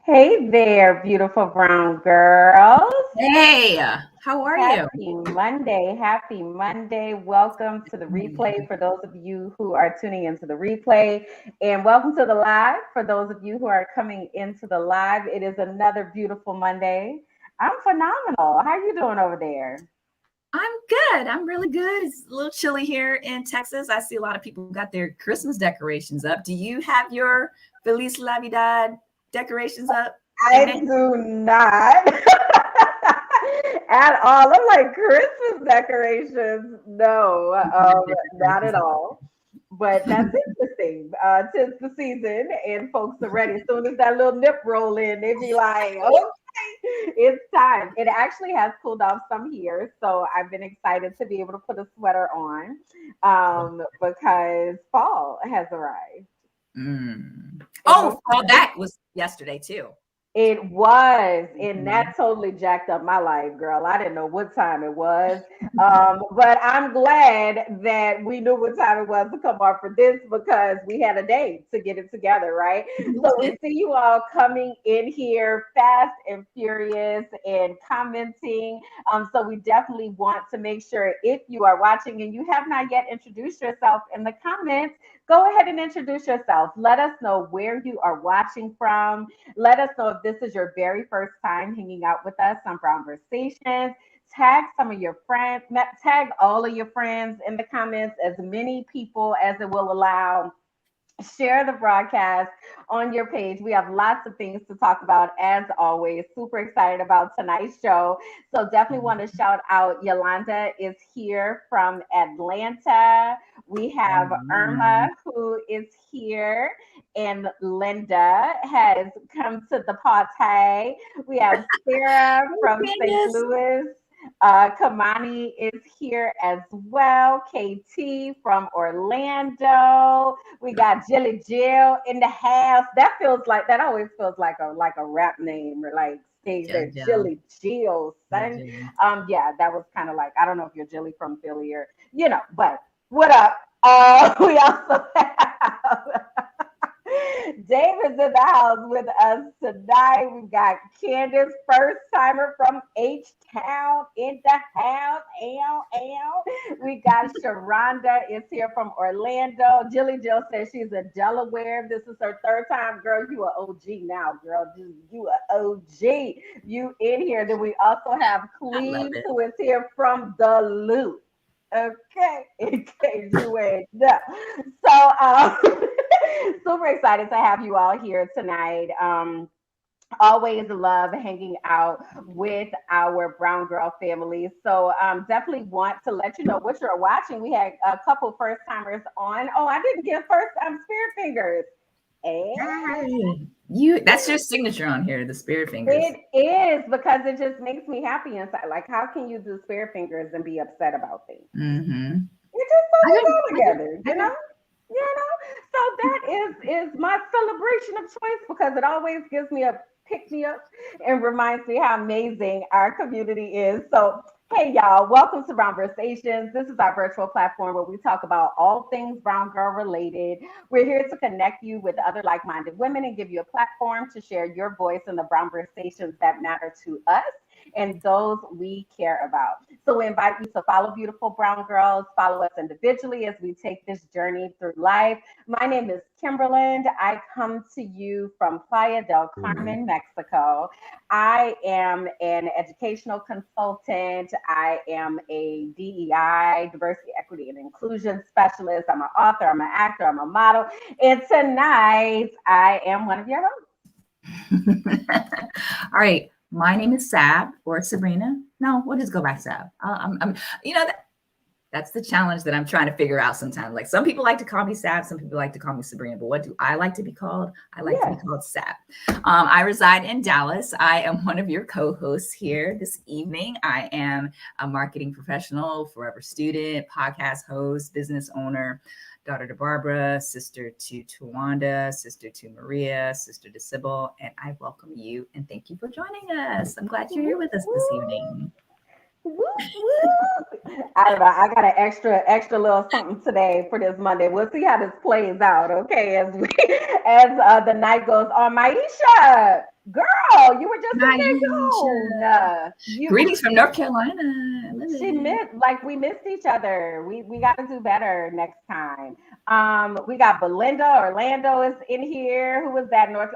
Hey there, beautiful brown girls. Hey, how are you? Happy Monday. Happy Monday. Welcome to the replay for those of you who are tuning into the replay, and welcome to the live for those of you who are coming into the live. It is another beautiful Monday. I'm phenomenal. How are you doing over there? I'm good. I'm really good. It's a little chilly here in Texas. I see a lot of people got their Christmas decorations up. Do you have your Feliz Navidad decorations up? I do not at all. I'm like Christmas decorations. No, not at all. But that's interesting. Tis the season and folks are ready. As soon as that little nip roll in, they be like, okay, it's time. It actually has cooled off some here. So I've been excited to be able to put a sweater on because fall has arrived. Oh, well, that was yesterday too. It was, and that totally jacked up my life, girl. I didn't know what time it was. But I'm glad that we knew what time it was to come on for this because we had a day to get it together, right? So we see you all coming in here fast and furious and commenting. So we definitely want to make sure if you are watching and you have not yet introduced yourself in the comments, go ahead and introduce yourself. Let us know where you are watching from. Let us know if this is your very first time hanging out with us on Conversations. Tag some of your friends, tag all of your friends in the comments, as many people as it will allow. Share the broadcast on your page. We have lots of things to talk about as always. Super excited about tonight's show. So definitely want to shout out Yolanda is here from Atlanta. We have Irma who is here, and Linda has come to the party. We have Sarah from St. Louis. Kamani is here as well. KT from Orlando. We got Jilly Jill in the house. That always feels like a rap name or like stays there. Jilly Jill, son. Yeah, that was kind of like, I don't know if you're Jilly from Philly or but what up? We also have David's in the house with us tonight. We've got Candace, first timer from H Town in the house. We got Sharonda is here from Orlando. Jilly Jill says she's in Delaware. This is her third time. Girl, you are OG now, girl. You are OG. You in here. Then we also have Cleve, who is here from the Loop. Okay, in case you ain't know. So super excited to have you all here tonight. Always love hanging out with our brown girl family. So definitely want to let you know what you're watching. We had a couple first timers on. Oh, I didn't get first time spirit fingers. That's your signature on here, the spirit fingers. It is, because it just makes me happy inside. Like, how can you do spirit fingers and be upset about things? It just doesn't go together, you know? So that is my celebration of choice, because it always gives me a pick me up and reminds me how amazing our community is. So hey y'all, welcome to Conversations. This is our virtual platform where we talk about all things brown girl related. We're here to connect you with other like-minded women and give you a platform to share your voice in the conversations that matter to us and those we care about. So we invite you to follow beautiful brown girls, follow us individually as we take this journey through life. My name is Kimberland. I come to you from Playa del Carmen, Mexico. I am an educational consultant. I am a DEI, diversity, equity, and inclusion specialist. I'm an author, I'm an actor, I'm a model. And tonight I am one of your hosts. All right. My name is Sab, or Sabrina. No, we'll just go by Sab. That's the challenge that I'm trying to figure out sometimes. Like, some people like to call me Sab, some people like to call me Sabrina, but what do I like to be called? I like to be called Sab. I reside in Dallas. I am one of your co-hosts here this evening. I am a marketing professional, forever student, podcast host, business owner, daughter to Barbara, sister to Tawanda, sister to Maria, sister to Sybil, and I welcome you and thank you for joining us. I'm glad you're here with us this evening. I don't know. I got an extra little something today for this Monday. We'll see how this plays out, okay? As the night goes on. Maisha, girl, Jessica Jones. Greetings from North Carolina. We missed each other. We got to do better next time. We got Belinda Orlando is in here. Who was that? North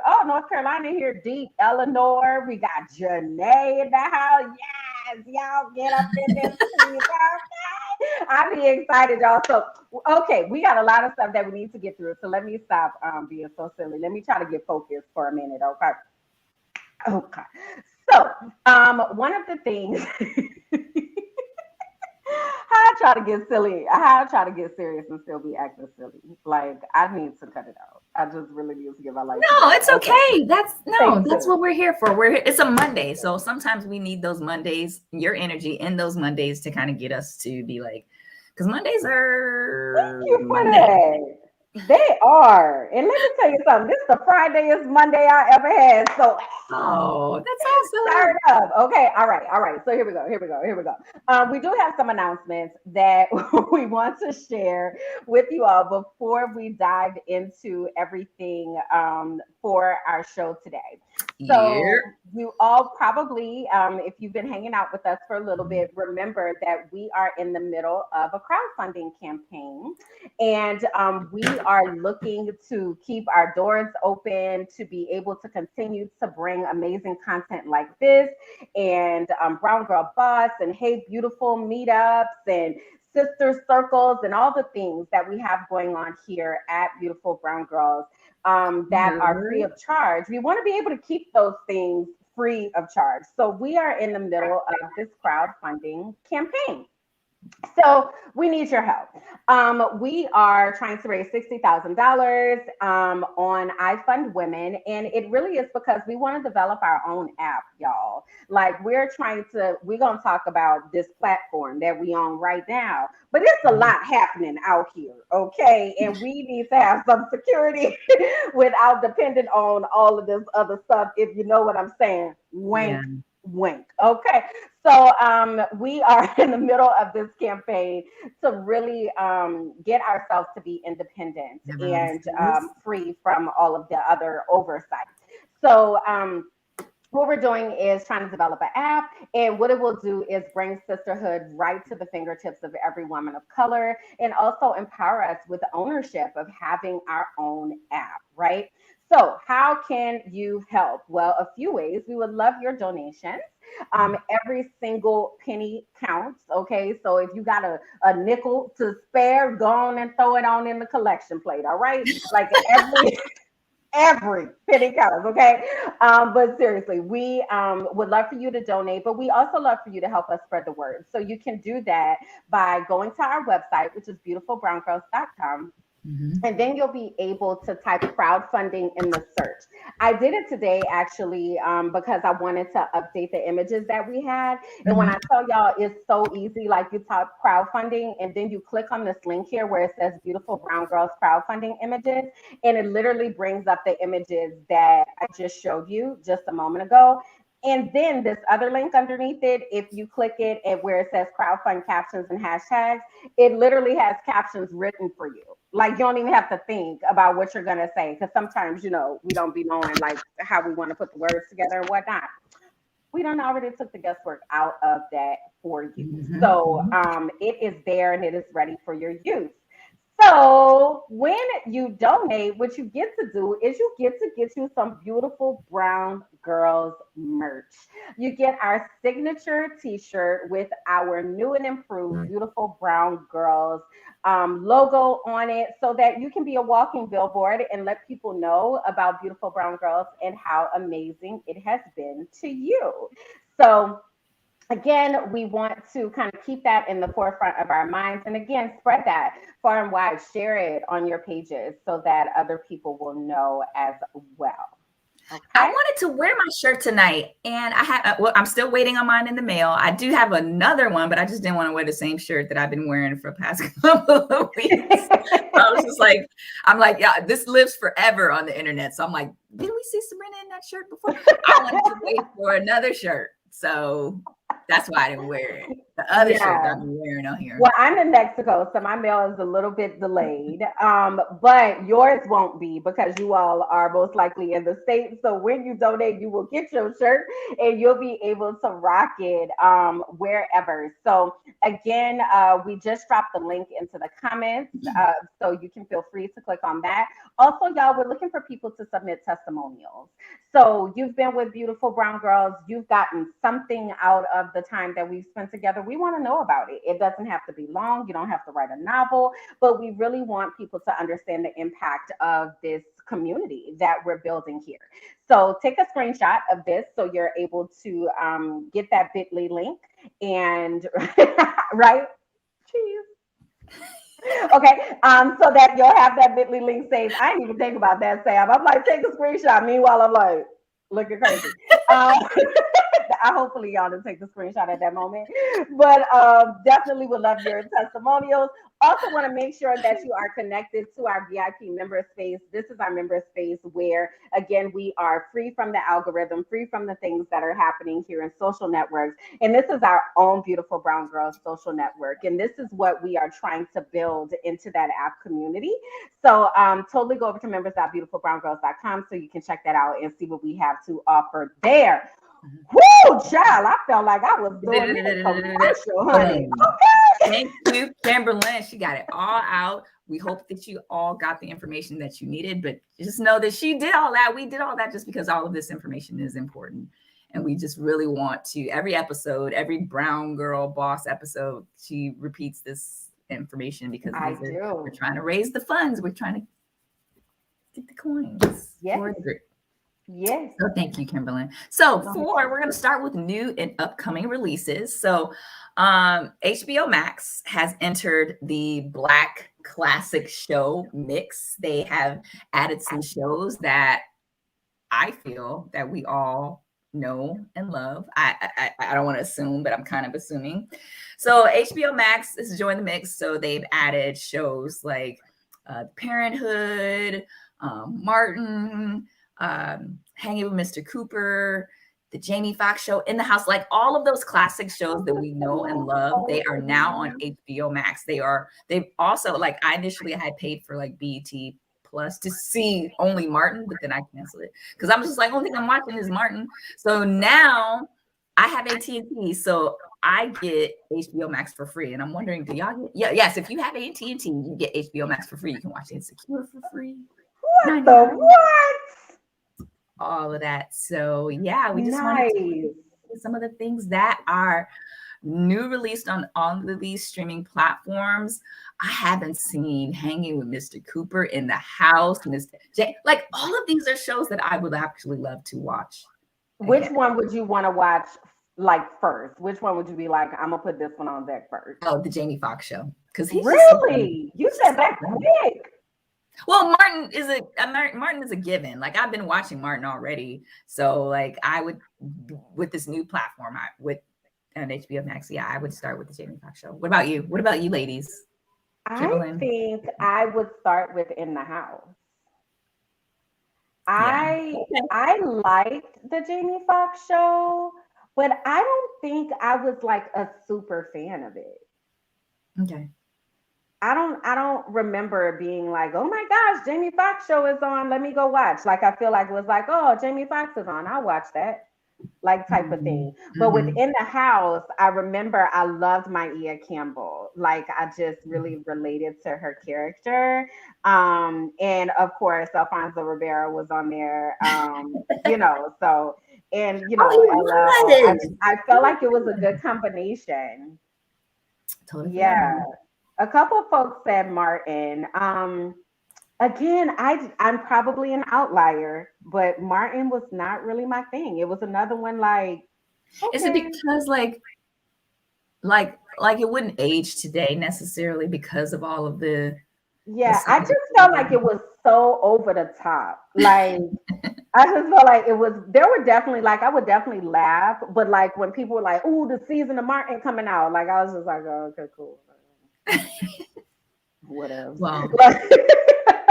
Carolina here. Deep Eleanor. We got Janae in the house. Yes, y'all get up in this. I'm excited, y'all. So, okay, we got a lot of stuff that we need to get through. So let me stop being so silly. Let me try to get focused for a minute, okay? Okay. So, one of the things how I try to get silly, how I try to get serious and still be acting silly. Like, I need to cut it out. I just really need to give my life. No, it's okay. That's what we're here for. It's a Monday. So sometimes we need those Mondays, your energy in those Mondays to kind of get us to be like, because Mondays are Thank you for that. They are. And let me tell you something. This is the Fridayest Monday I ever had. So that's awesome. Start up. Okay. All right. So here we go. We do have some announcements that we want to share with you all before we dive into everything for our show today. So you all probably, if you've been hanging out with us for a little bit, remember that we are in the middle of a crowdfunding campaign, and we are looking to keep our doors open to be able to continue to bring amazing content like this, and Brown Girl Boss and Hey Beautiful meetups and sister circles and all the things that we have going on here at Beautiful Brown Girls that are free of charge. We want to be able to keep those things free of charge. So we are in the middle of this crowdfunding campaign. So we need your help. We are trying to raise $60,000 on I Fund Women, and it really is because we want to develop our own app, y'all. Like we're going to talk about this platform that we own right now, but it's a lot happening out here, okay? And we need to have some security without depending on all of this other stuff, if you know what I'm saying. Wink. Okay. So we are in the middle of this campaign to really get ourselves to be independent and free from all of the other oversight. So what we're doing is trying to develop an app, and what it will do is bring sisterhood right to the fingertips of every woman of color, and also empower us with the ownership of having our own app, right? So how can you help? Well, a few ways. We would love your donations. Every single penny counts. Okay. So if you got a nickel to spare, go on and throw it on in the collection plate. All right. Like every penny counts. Okay. But seriously, we would love for you to donate, but we also love for you to help us spread the word. So you can do that by going to our website, which is beautifulbrowngirls.com. And then you'll be able to type crowdfunding in the search. I did it today, actually, because I wanted to update the images that we had. And when I tell y'all, it's so easy. Like you type crowdfunding and then you click on this link here where it says Beautiful Brown Girls crowdfunding images. And it literally brings up the images that I just showed you just a moment ago. And then this other link underneath it, if you click it and where it says crowdfund captions and hashtags, it literally has captions written for you. Like you don't even have to think about what you're going to say. Because sometimes, we don't be knowing like how we want to put the words together and whatnot. We done already took the guesswork out of that for you. So it is there and it is ready for your use. So when you donate, what you get to do is you get you some beautiful Brown Girls merch. You get our signature t-shirt with our new and improved Beautiful Brown Girls logo on it, so that you can be a walking billboard and let people know about Beautiful Brown Girls and how amazing it has been to you. So again, we want to kind of keep that in the forefront of our minds. And again, spread that far and wide, share it on your pages so that other people will know as well. Okay. I wanted to wear my shirt tonight, and I'm still waiting on mine in the mail. I do have another one, but I just didn't want to wear the same shirt that I've been wearing for the past couple of weeks. I was just like, yeah, this lives forever on the internet. So I'm like, did we see Sabrina in that shirt before? I wanted to wait for another shirt. So that's why I didn't wear it. The other shirt that I'm wearing on here. Well, I'm in Mexico, so my mail is a little bit delayed. But yours won't be because you all are most likely in the States. So when you donate, you will get your shirt and you'll be able to rock it wherever. So again, we just dropped the link into the comments. So you can feel free to click on that. Also, y'all, we're looking for people to submit testimonials. So you've been with Beautiful Brown Girls. You've gotten something out of the time that we've spent together. We want to know about it. It doesn't have to be long. You don't have to write a novel, but we really want people to understand the impact of this community that we're building here. So take a screenshot of this so you're able to get that bit.ly link and right? Cheese. Okay, so that you'll have that bit.ly link saved. I didn't even think about that, Sam. I'm like, take a screenshot. Meanwhile, I'm like, looking crazy. I hopefully y'all didn't take the screenshot at that moment, but definitely would love your testimonials. Also want to make sure that you are connected to our VIP member space. This is our member space where, again, we are free from the algorithm, free from the things that are happening here in social networks. And this is our own Beautiful Brown Girls social network. And this is what we are trying to build into that app community. So totally go over to members.beautifulbrowngirls.com so you can check that out and see what we have to offer there. Woo, child! I felt like I was doing a commercial, honey. Okay. Thank you, Kimberland. She got it all out. We hope that you all got the information that you needed, but just know that she did all that. We did all that just because all of this information is important. And we just really want to, every episode, every Brown Girl Boss episode, she repeats this information because we're trying to raise the funds. We're trying to get the coins for the group. Yes. So thank you, Kimberland. So we're going to start with new and upcoming releases. So HBO Max has entered the Black Classic Show mix. They have added some shows that I feel that we all know and love. I don't want to assume, but I'm kind of assuming. So HBO Max has joined the mix. So they've added shows like Parenthood, Martin, Hanging with Mr. Cooper, the Jamie Foxx Show, In the House, like all of those classic shows that we know and love. They are now on HBO Max. They've also, like, I initially had paid for like BET Plus to see only Martin, but then I canceled it because I'm just like, only thing I'm watching is Martin. So now I have AT&T, so I get HBO Max for free. And I'm wondering, do y'all get, yes, if you have AT&T, you get HBO Max for free. You can watch Insecure for free. What the what? All of that. So yeah, we just wanted to see some of the things that are new released on all of these streaming platforms. I haven't seen Hanging with Mr. Cooper, In the House, Mr. J. Like all of these are shows that I would actually love to watch. Which one would you want to watch like first? Which one would you be like, I'm gonna put this one on deck first? Oh, the Jamie Foxx Show. Because he's really, you said that quick. Well, Martin is a given. Like I've been watching Martin already, so like I would, with this new platform, with an HBO Max, I would start with the Jamie Foxx Show. What about you? What about you, ladies? I think I would start with In the House. I liked the Jamie Foxx Show, but I don't think I was like a super fan of it. Okay. I don't remember being like, oh my gosh, Jamie Foxx Show is on. Let me go watch. Like I feel like it was like, oh, Jamie Foxx is on. I'll watch that. Like type of thing. But within the house, I remember I loved Maia Campbell. Like I just really related to her character. And of course, Alfonso Ribeiro was on there. You know, so and you know, I felt like it was a good combination. Totally. Yeah. A couple of folks said Martin. Again, I'm probably an outlier, but Martin was not really my thing. It was another one like. Okay. Is it because like it wouldn't age today necessarily because of all of the? Yeah, I just felt like it was so over the top. Like I just felt like it was. There were definitely like I would definitely laugh, but like when people were like, "Ooh, the season of Martin coming out," like I was just like, oh, "Okay, cool." Whatever. Well,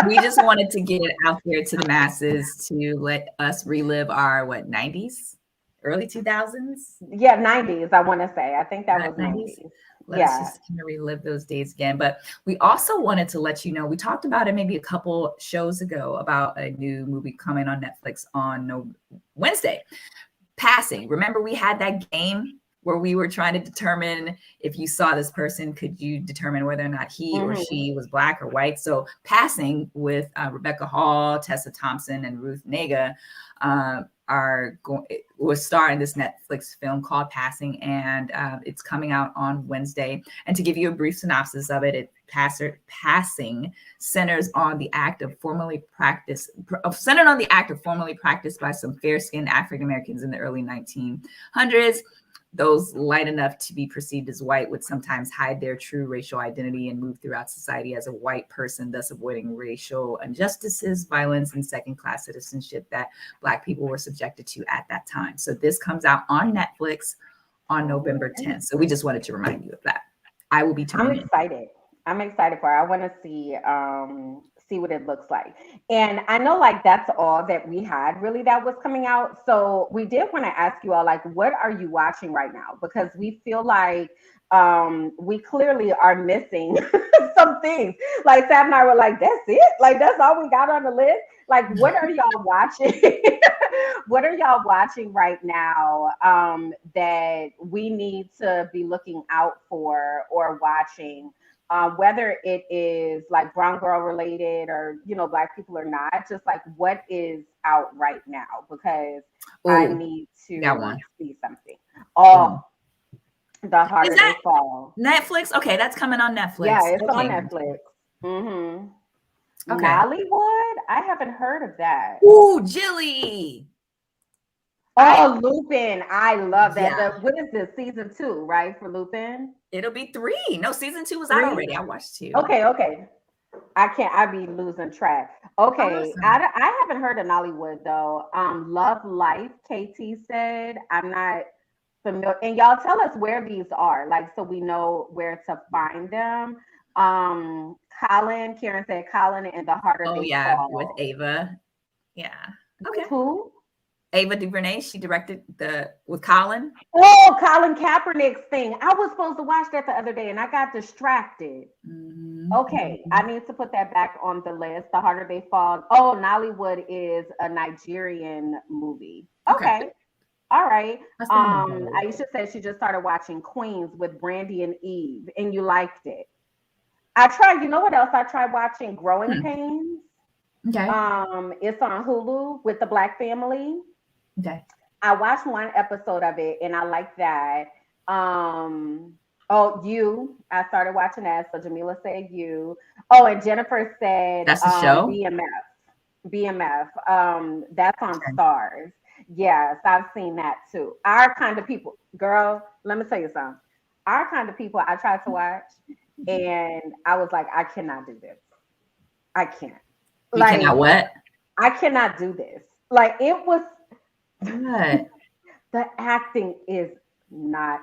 we just wanted to get it out there to the masses to let us relive our 90s early 2000s. Yeah, 90s, I want to say. I think that was 90s. 90s. Let us just kind of relive those days again. But we also wanted to let you know, we talked about it maybe a couple shows ago about a new movie coming on Netflix on Wednesday, Passing. Remember we had that game where we were trying to determine if you saw this person, could you determine whether or not he or she was Black or white? So Passing with Rebecca Hall, Tessa Thompson, and Ruth Negga was starring this Netflix film called Passing, and it's coming out on Wednesday. And to give you a brief synopsis of it, Passing centers on the act of formerly practiced by some fair-skinned African Americans in the early 1900s. Those light enough to be perceived as white would sometimes hide their true racial identity and move throughout society as a white person, thus avoiding racial injustices, violence, and second-class citizenship that Black people were subjected to at that time. So this comes out on Netflix on November 10th. So we just wanted to remind you of that. I will be tuning in. I'm excited for it. I want to see what it looks like. And I know like that's all that we had really that was coming out. So we did want to ask you all, like, what are you watching right now? Because we feel like we clearly are missing some things. Like Sab and I were like, that's it? Like that's all we got on the list? Like, what are y'all watching? What are y'all watching right now that we need to be looking out for or watching? Whether it is like brown girl related or, you know, Black people or not, just like what is out right now, because I need to see something. The Harder They Fall. Netflix? Okay, that's coming on Netflix. Yeah, it's on Netflix. Okay. Nollywood? I haven't heard of that. Ooh, Jilly. Oh, Lupin. I love that. Yeah. What is this? Season 2, right? For Lupin? It'll be 3. No, season 2 was out already. I watched 2. Okay. I be losing track. Okay. Awesome. I haven't heard of Nollywood though. Love Life, KT said. I'm not familiar. And y'all tell us where these are, like, so we know where to find them. Karen said Colin and the Harder They Fall. With Ava. Yeah. Okay. Who? Ava DuVernay, she directed with Colin. Oh, Colin Kaepernick's thing. I was supposed to watch that the other day and I got distracted. Okay, I need to put that back on the list. The Harder They Fall. Oh, Nollywood is a Nigerian movie. Okay. All right. Aisha said she just started watching Queens with Brandy and Eve, and you liked it. I tried, you know what else I tried watching? Growing Pains. Okay. It's on Hulu with the Black family. Okay. I watched one episode of it and I like that. You. I started watching that. So Jamila said You. Oh, and Jennifer said that's the show. BMF. That's on Stars. Yes, I've seen that too. Our kind of people, girl, let me tell you something. Our kind of people I tried to watch and I was like, I cannot do this. I can't. You cannot what? I cannot do this. Like it was good. The acting is not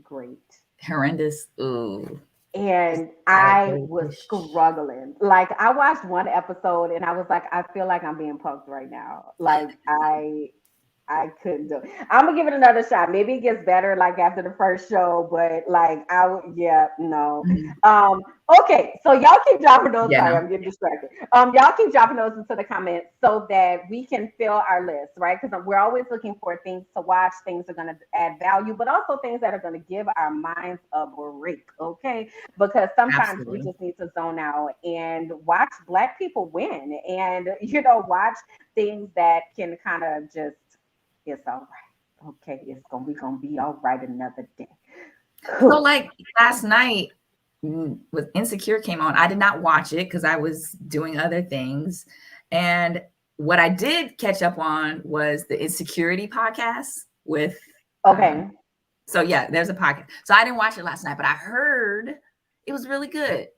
great. Horrendous. Ooh. And I was struggling. Like I watched one episode and I was like, I feel like I'm being punked right now. Like I couldn't do it. I'm gonna give it another shot. Maybe it gets better like after the first show, but like no. Okay, so y'all keep dropping those. Sorry, I'm getting distracted. Y'all keep dropping those into the comments so that we can fill our list, right? Because we're always looking for things to watch, things that are gonna add value, but also things that are gonna give our minds a break, okay? Because sometimes we just need to zone out and watch Black people win, and watch things that can kind of just. It's all right. Okay, it's gonna be all right another day. So like last night with Insecure came on, I did not watch it because I was doing other things. And what I did catch up on was the Insecurity podcast with so yeah, there's a podcast. So I didn't watch it last night, but I heard it was really good.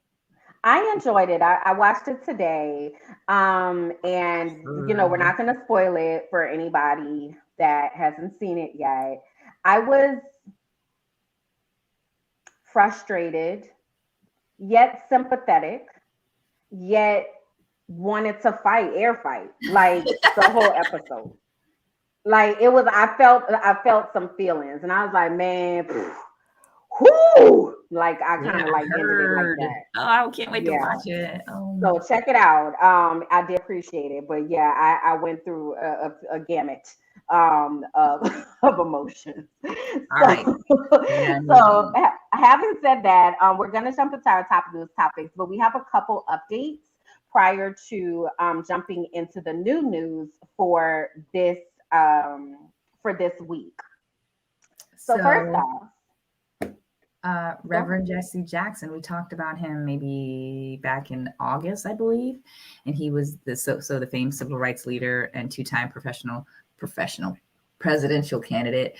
I enjoyed it. I watched it today. And we're not gonna spoil it for anybody that hasn't seen it yet. I was frustrated, yet sympathetic, yet wanted to air fight, like the whole episode. Like it was, I felt some feelings, and I was like, man, whoo, like I Yeah, kind of I like ended it like heard. that. Oh, I can't wait to Yeah. watch it. Oh, So check it out. I did appreciate it, but yeah, I went through a gamut of of emotions. all So right. so having said that, we're gonna jump into our top news topics, but we have a couple updates prior to jumping into the new news for this week. So first So, off, go ahead. Reverend Jesse Jackson, we talked about him maybe back in August, I believe, and he was the famed civil rights leader and two-time professional presidential candidate.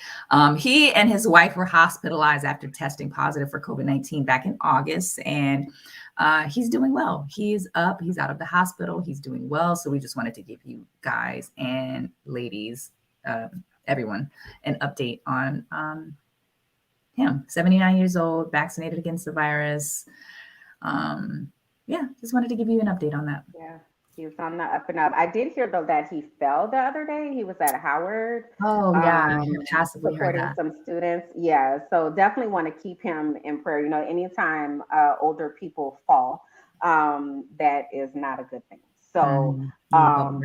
He and his wife were hospitalized after testing positive for COVID-19 back in August, and he's doing well. He's up. He's out of the hospital. He's doing well. So we just wanted to give you guys and ladies, everyone, an update on him. 79 years old, vaccinated against the virus. Yeah, just wanted to give you an update on that. Yeah, he was on the up and up. I did hear though that he fell the other day. He was at Howard, Oh yeah, I possibly heard supporting that. some students. Yeah, so definitely want to keep him in prayer. You know, anytime older people fall, that is not a good thing. So,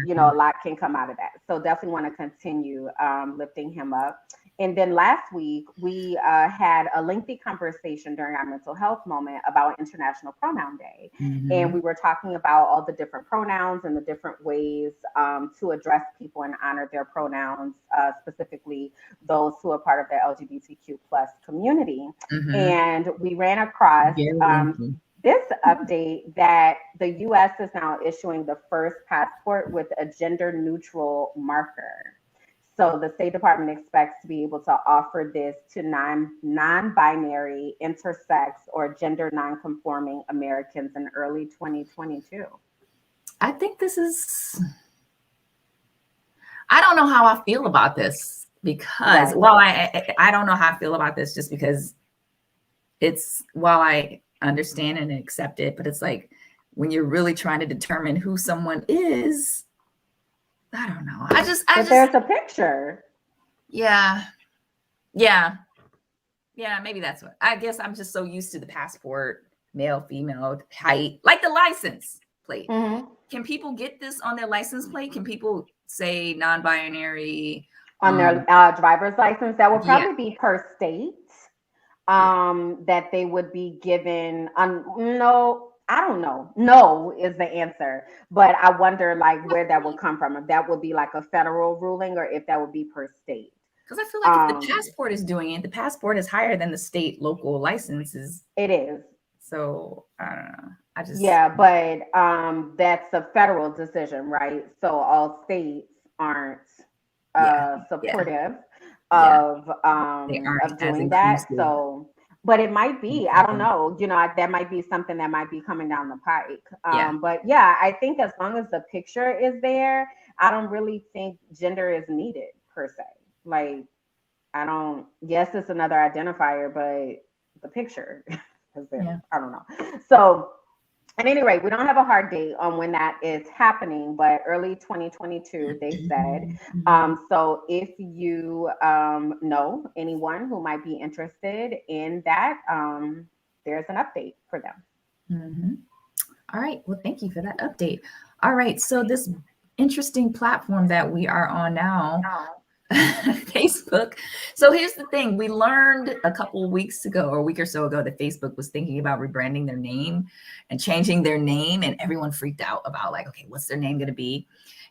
you know, a lot can come out of that. So definitely want to continue lifting him up. And then last week, we had a lengthy conversation during our mental health moment about International Pronoun Day. And we were talking about all the different pronouns and the different ways to address people and honor their pronouns, specifically those who are part of the LGBTQ plus community. And we ran across this update that the US is now issuing the first passport with a gender neutral marker. So the State Department expects to be able to offer this to non-binary, intersex, or gender non-conforming Americans in early 2022. I think I don't know how I feel about this because, well, I don't know how I feel about this just because while I understand and accept it, but it's like when you're really trying to determine who someone is, I don't know. But there's a picture. Yeah. Maybe that's what. I guess I'm just so used to the passport, male, female, height, like the license plate. Can people get this on their license plate? Can people say non-binary on their driver's license? That would probably be per state. That they would be given. No, I don't know. No is the answer, but I wonder like where that would come from. If that would be like a federal ruling or if that would be per state. Because I feel like if the passport is doing it, the passport is higher than the state local licenses. It is. So I don't know. But that's a federal decision, right? So all states aren't supportive of doing that. So. But it might be, I don't know, you know, that might be something that might be coming down the pike. But yeah, I think as long as the picture is there, I don't really think gender is needed per se. Like, yes, it's another identifier, but the picture is there. I don't know. So at any rate, we don't have a hard date on when that is happening, but early 2022, they said. So if you know anyone who might be interested in that, there's an update for them. All right. Well, thank you for that update. All right. So this interesting platform that we are on now, Facebook. So here's the thing. We learned a couple of weeks ago or a week or so ago that Facebook was thinking about rebranding their name and changing their name. And everyone freaked out about like, okay, what's their name going to be?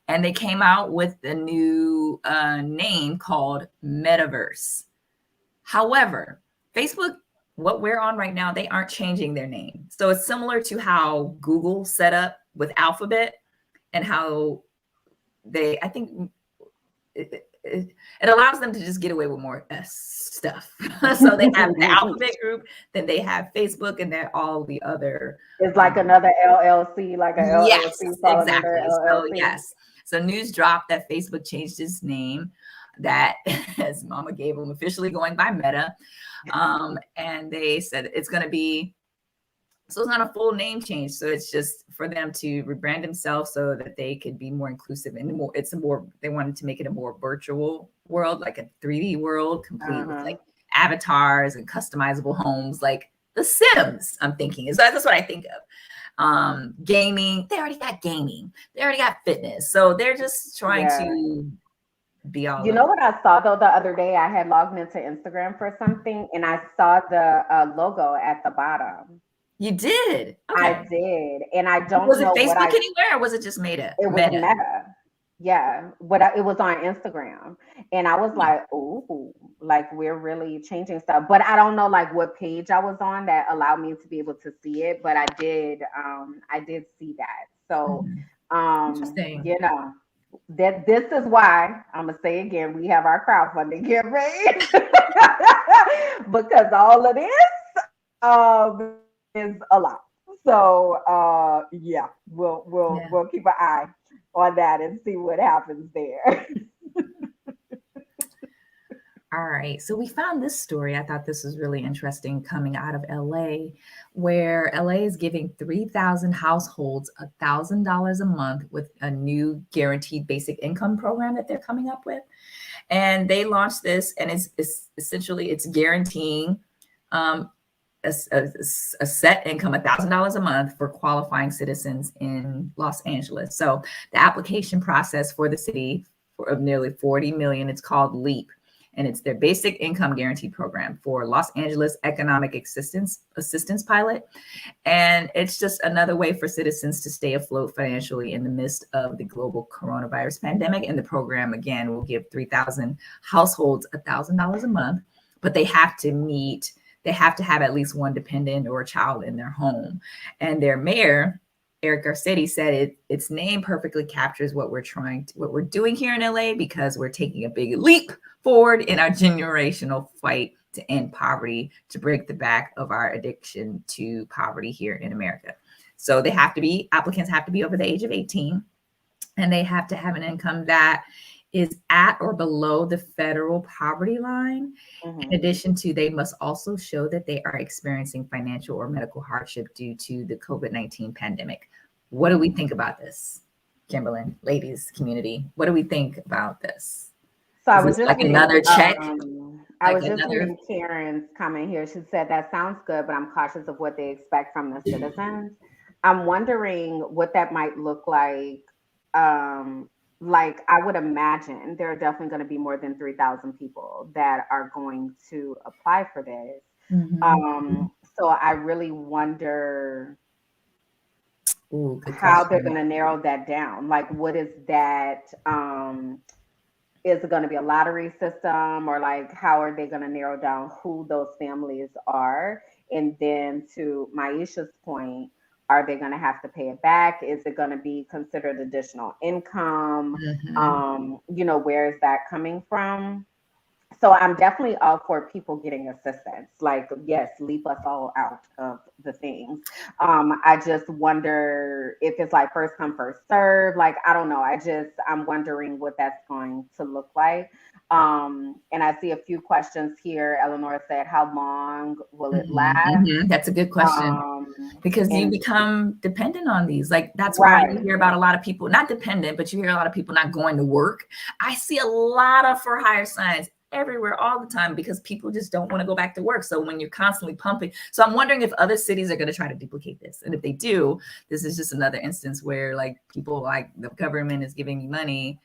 And they came out with a new name called Metaverse. However, Facebook, what we're on right now, they aren't changing their name. So it's similar to how Google set up with Alphabet and how I think it allows them to just get away with more stuff. So they have the Alphabet Group, then they have Facebook, and then all the other. It's like another LLC, like a LLC. Yes, exactly. So yes. So news dropped that Facebook changed its name, that as Mama gave them, officially going by Meta. And they said it's going to be So it's not a full name change. So it's just for them to rebrand themselves so that they could be more inclusive and more, they wanted to make it a more virtual world, like a 3D world, complete with like avatars and customizable homes, like The Sims, I'm thinking. So that's what I think of. Gaming, they already got gaming. They already got fitness. So they're just trying to be all You know what I saw though the other day? I had logged into Instagram for something and I saw the logo at the bottom. You did? Okay. I did. And I don't was know it Facebook anywhere or was it just Meta? It was Meta. Yeah. But it was on Instagram. And I was like, ooh, like we're really changing stuff. But I don't know like what page I was on that allowed me to be able to see it. But I did see that. So you know, that this is why I'm gonna say again, we have our crowdfunding campaign because all of this is a lot. So yeah, we'll keep an eye on that and see what happens there. All right. So we found this story. I thought this was really interesting coming out of LA, where LA is giving 3,000 households $1,000 a month with a new guaranteed basic income program that they're coming up with. And they launched this, and it's essentially guaranteeing a set income, $1,000 a month for qualifying citizens in Los Angeles. So the application process for the city of nearly 40 million, it's called LEAP. And it's their basic income guarantee program for Los Angeles Economic Assistance Pilot. And it's just another way for citizens to stay afloat financially in the midst of the global coronavirus pandemic. And the program, again, will give 3,000 households $1,000 a month, but they have to have at least one dependent or a child in their home. And their mayor, Eric Garcetti, said its name perfectly captures what we're doing here in LA, because we're taking a big leap forward in our generational fight to end poverty, to break the back of our addiction to poverty here in America. So applicants have to be over the age of 18, and they have to have an income that is at or below the federal poverty line. In addition to, they must also show that they are experiencing financial or medical hardship due to the COVID-19 pandemic. What do we think about this, Kimberland, ladies community? What do we think about this? So I was just like another check. I was just reading Karen's comment here. She said that sounds good, but I'm cautious of what they expect from the citizens. I'm wondering what that might look like. Like I would imagine there are definitely going to be more than 3,000 people that are going to apply for this. So I really wonder how they're going to narrow that down. Like, what is that? Is it going to be a lottery system, or like how are they going to narrow down who those families are? And then to Maisha's point, are they going to have to pay it back? Is it going to be considered additional income? Where is that coming from? So I'm definitely all for people getting assistance. Like, yes, leap us all out of the things. I just wonder if it's like first come, first serve. Like, I don't know. I'm wondering what that's going to look like. And I see a few questions here. Eleanor said, how long will it last? That's a good question. Because you become dependent on these. Like, that's why you hear about a lot of people, not dependent, but you hear a lot of people not going to work. I see a lot of for hire signs everywhere all the time, because people just don't want to go back to work. So when you're constantly pumping, so I'm wondering if other cities are going to try to duplicate this. And if they do, this is just another instance where like people, like the government is giving me money.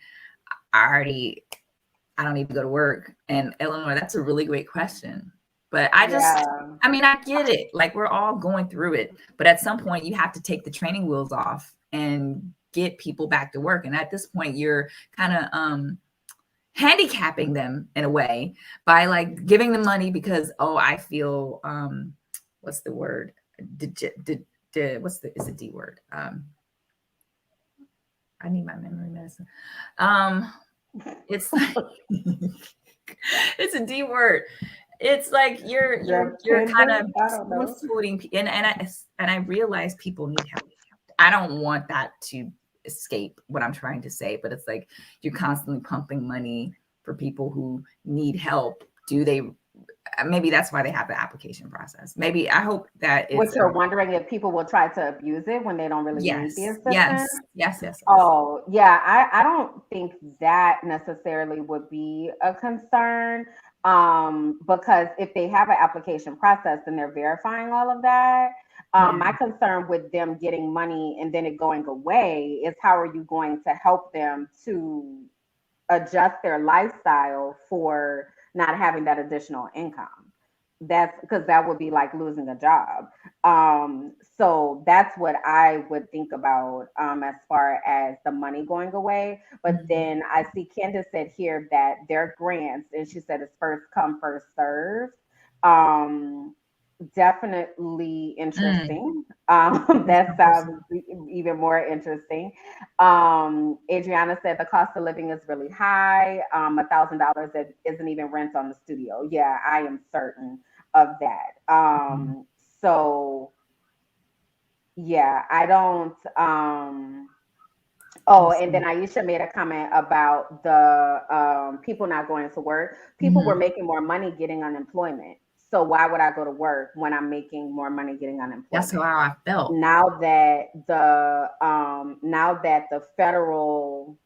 I don't need to go to work. And Eleanor, that's a really great question. But I get it. Like, we're all going through it. But at some point you have to take the training wheels off and get people back to work. And at this point, you're kind of handicapping them in a way by like giving them money because, I feel, what's the word? Is it D word? I need my memory medicine. It's like, it's a D word. It's like you're kind of spoon-feeding people, and I realize people need help. I don't want that to escape what I'm trying to say, but it's like you're constantly pumping money for people who need help. maybe that's why they have the application process. Maybe I hope that it's. What you're wondering if people will try to abuse it when they don't really need the assistance? Yes. Oh, yeah. I don't think that necessarily would be a concern. Because if they have an application process, then they're verifying all of that. My concern with them getting money and then it going away is how are you going to help them to adjust their lifestyle for not having that additional income? That's because that would be like losing a job. So that's what I would think about as far as the money going away. But then I see Candace said here that their grants, and she said it's first come, first serve. Definitely interesting. That sounds even more interesting. Adriana said the cost of living is really high. $1,000 that isn't even rent on the studio. Yeah, I am certain of that. So yeah, I don't oh, and then Aisha made a comment about the people not going to work. People were making more money getting unemployment. So why would I go to work when I'm making more money getting unemployment? That's how I felt. Now that the federal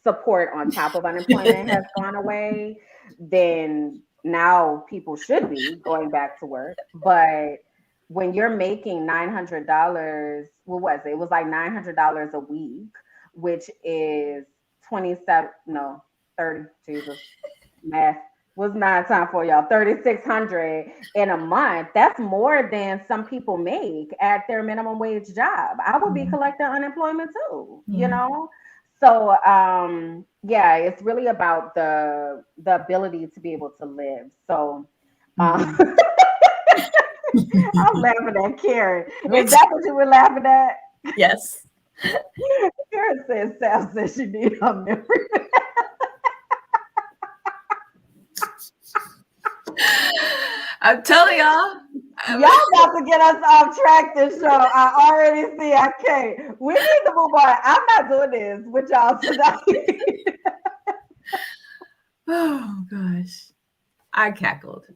support on top of unemployment has gone away, then now people should be going back to work. But when you're making $900, what was it? It was like $900 a week, which is 30, Jesus, math was not time for y'all. 3,600 in a month. That's more than some people make at their minimum wage job. I would be collecting unemployment too, you know? So yeah, it's really about the ability to be able to live. So I'm laughing at Karen. Is that what you were laughing at? Yes. Karen says Sal says she need her memory. I'm telling y'all. Y'all about to get us off track this show. I already see I can't. We need to move on. I'm not doing this with y'all tonight. Oh gosh. I cackled.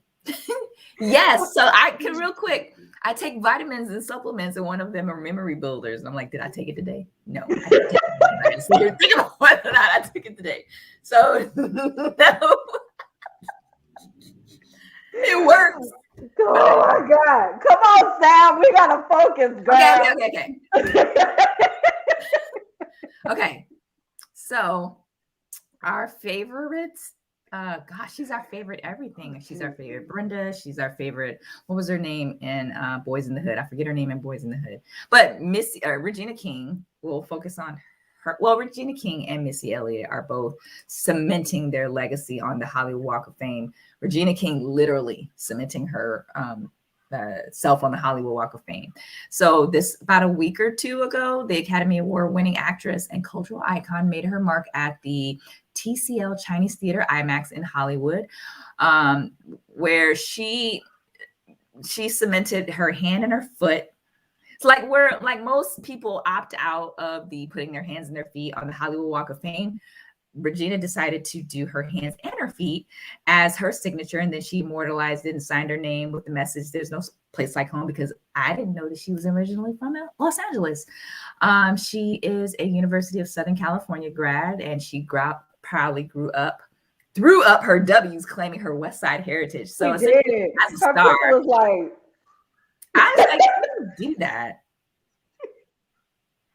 Yes. So I can real quick. I take vitamins and supplements, and one of them are memory builders. And I'm like, did I take it today? No, I didn't take it. I just think about whether or not I took it today. So no. It works. Oh my God. Come on, Sam. We gotta focus, girl. Okay. So our favorites, gosh, she's our favorite everything. She's our favorite Brenda. She's our favorite. What was her name in Boys in the Hood? I forget her name in Boys in the Hood. But Regina King, we'll focus on her. Well, Regina King and Missy Elliott are both cementing their legacy on the Hollywood Walk of Fame. Regina King literally cementing her self on the Hollywood Walk of Fame. So this about a week or two ago, the Academy Award winning actress and cultural icon made her mark at the TCL Chinese Theater IMAX in Hollywood, where she cemented her hand and her foot. It's like most people opt out of the putting their hands and their feet on the Hollywood Walk of Fame. Regina decided to do her hands and her feet as her signature, and then she immortalized it and signed her name with the message, "There's no place like home," because I didn't know that she was originally from Los Angeles. She is a University of Southern California grad, and she proudly threw up her W's, claiming her West Side heritage. So as a star, was like, I was like, I can do that.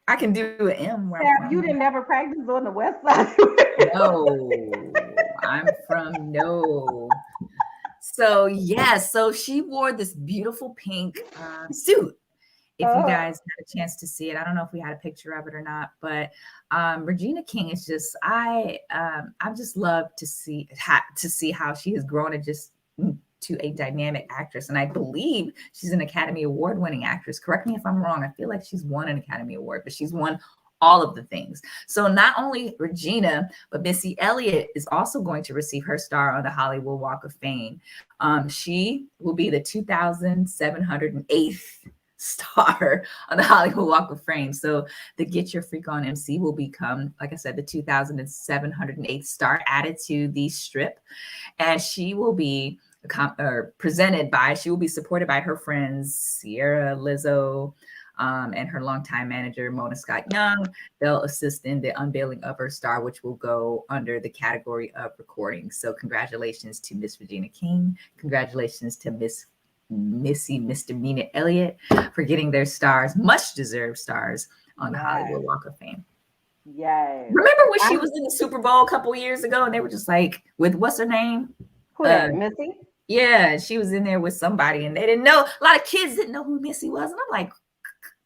I can do an M. You didn't never practice on the West Side. No, I'm from no. So yes, so she wore this beautiful pink suit. If you guys had a chance to see it, I don't know if we had a picture of it or not, but Regina King is just I just love to see how she has grown to a dynamic actress. And I believe she's an Academy Award winning actress. Correct me if I'm wrong. I feel like she's won an Academy Award, but she's won all of the things. So not only Regina, but Missy Elliott is also going to receive her star on the Hollywood Walk of Fame. She will be the 2,708th star on the Hollywood Walk of Fame. So the Get Your Freak On MC will become, like I said, the 2,708th star added to the strip. And she will be she will be supported by her friends, Sierra, Lizzo, and her longtime manager, Mona Scott Young. They'll assist in the unveiling of her star, which will go under the category of recording. So congratulations to Miss Regina King. Congratulations to Missy Misdemeanor Elliott for getting their stars, much deserved stars, on the Hollywood Walk of Fame. Yes. Remember when she was in the Super Bowl a couple years ago and they were just like, with what's her name? Who that, Missy? Yeah, she was in there with somebody and they didn't know. A lot of kids didn't know who Missy was. And I'm like,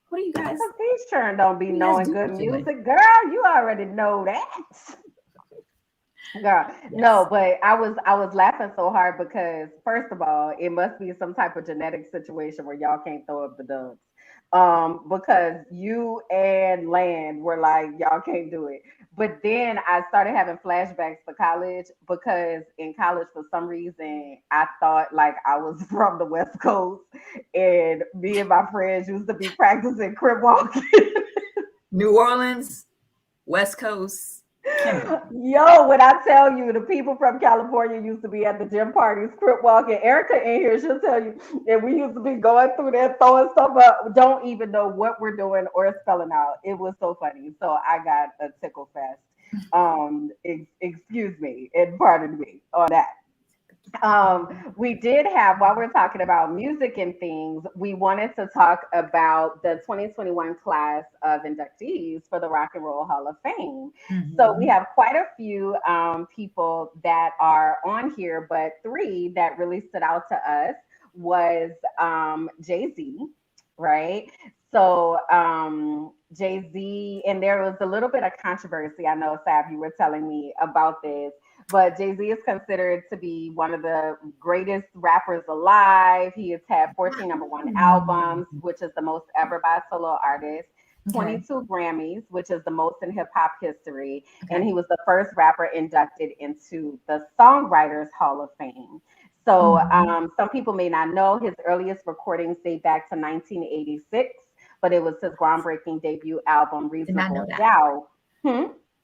what are you guys? These children don't be knowing good music, girl. You already know that. Girl, yes. No, but I was laughing so hard because first of all, it must be some type of genetic situation where y'all can't throw up the dunks. Because you and Land were like, y'all can't do it. But then I started having flashbacks to college because in college, for some reason, I thought like I was from the West Coast and me and my friends used to be practicing crip walking. New Orleans, West Coast. Yo, when I tell you the people from California used to be at the gym parties, crip walking. Erica in here, she'll tell you that we used to be going through there, throwing stuff up, don't even know what we're doing or spelling out. It was so funny. So I got a tickle fest. Excuse me and pardon me on that. We did have, while we're talking about music and things, we wanted to talk about the 2021 class of inductees for the Rock and Roll Hall of Fame. Mm-hmm. So we have quite a few people that are on here, but three that really stood out to us was Jay-Z, right? So Jay-Z, and there was a little bit of controversy. I know, Sab, you were telling me about this. But Jay-Z is considered to be one of the greatest rappers alive. He has had 14 number one albums, which is the most ever by a solo artist, 22 Grammys, which is the most in hip hop history. And he was the first rapper inducted into the Songwriters Hall of Fame. So some people may not know his earliest recordings date back to 1986, but it was his groundbreaking debut album, Reasonable Doubt.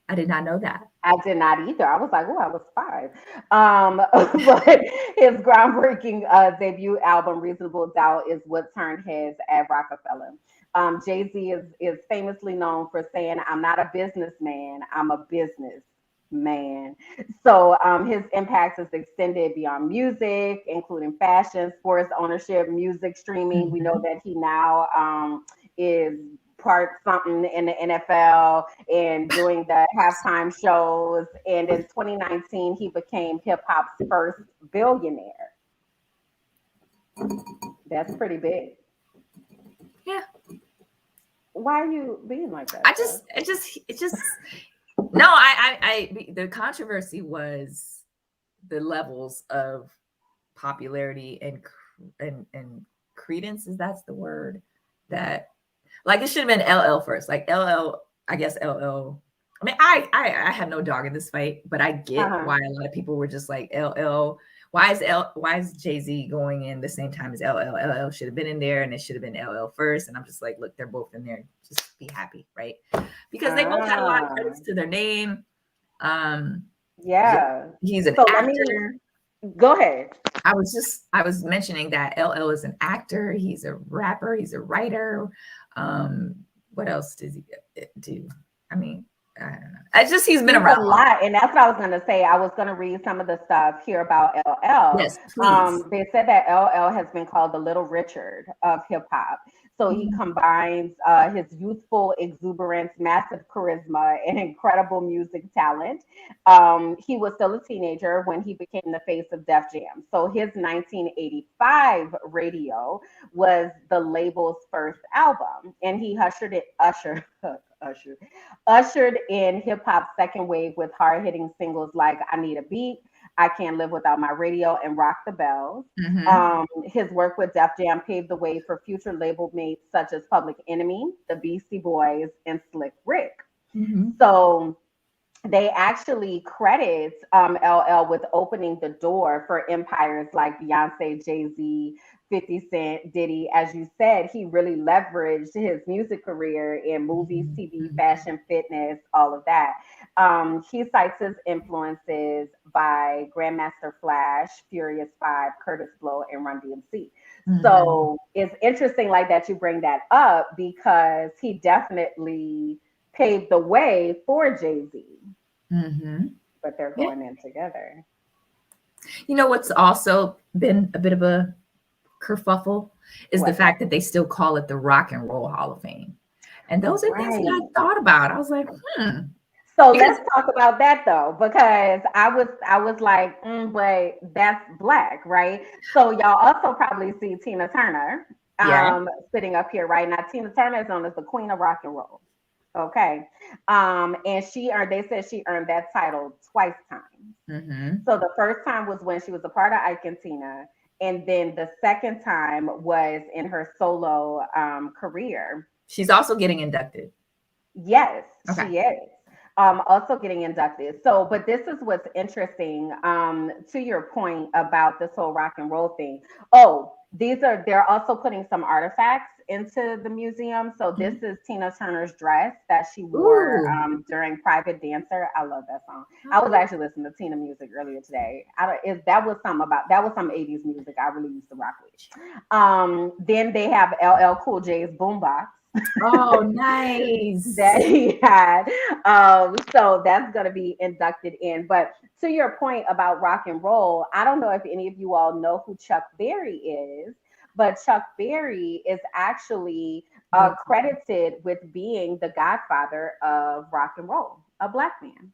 I did not know that. I did not either. I was like, oh, I was 5. But his groundbreaking debut album, Reasonable Doubt, is what turned heads at Rockefeller. Jay-Z is famously known for saying, I'm not a businessman, I'm a businessman. So his impact is extended beyond music, including fashion, sports ownership, music streaming. We know that he now is part something in the NFL and doing the halftime shows. And in 2019, he became hip hop's first billionaire. That's pretty big. Yeah. Why are you being like that? The controversy was the levels of popularity and credence, is that's the word, that like it should have been LL first. Like LL, I guess LL. I mean, I have no dog in this fight, but I get why a lot of people were just like LL. Why is Jay-Z going in the same time as LL? LL should have been in there and it should have been LL first. And I'm just like, look, they're both in there. Just be happy, right? Because they both had a lot of credits to their name. Yeah. He's an actor. Go ahead. I was mentioning that LL is an actor. He's a rapper. He's a writer. What else does he do? I mean, I don't know. It's just he's been around a lot, and that's what I was going to say. I was going to read some of the stuff here about LL. Yes, please. They said that LL has been called the Little Richard of hip hop. So he combines his youthful exuberance, massive charisma, and incredible music talent. He was still a teenager when he became the face of Def Jam. So his 1985 Radio was the label's first album, and he ushered in hip hop's second wave with hard-hitting singles like "I Need a Beat," "I Can't Live Without My Radio," and "Rock the Bells." His work with Def Jam paved the way for future label mates such as Public Enemy, the Beastie Boys, and Slick Rick. So they actually credit LL with opening the door for empires like Beyonce, Jay-Z, 50 Cent, Diddy, as you said, he really leveraged his music career in movies, TV, Mhm. fashion, fitness, all of that. He cites his influences by Grandmaster Flash, Furious Five, Curtis Blow, and Run DMC. Mhm. So it's interesting like that you bring that up because he definitely paved the way for Jay-Z, Mhm. but they're Yeah. going in together. You know what's also been a bit of a kerfuffle is the What's fact happening? that they still call it the Rock and Roll Hall of Fame. And those are things that I Right. thought about. I was like, So because let's talk about that though, because I was like, but that's black, right? So y'all also probably see Tina Turner yeah. sitting up here, right? Now Tina Turner is known as the Queen of Rock and Roll. Okay. And she earned, they said she earned that title twice times. Hmm. So the first time was when she was a part of Ike and Tina, and then the second time was in her solo career. She's also getting inducted. Yes, Okay. she is. Also getting inducted. So, but this is what's interesting. To your point about this whole rock and roll thing. Oh, they're also putting some artifacts into the museum. So this Mhm. is Tina Turner's dress that she wore Ooh. during Private Dancer. I love that song. I was Okay. actually listening to Tina music earlier today. I don't, if that was some about that was some 80s music I really used to rock with. Then they have LL Cool J's Boombox Oh, nice. that he had. So that's going to be inducted in. But to your point about rock and roll, I don't know if any of you all know who Chuck Berry is, but Chuck Berry is actually What? credited with being the godfather of rock and roll, a black man.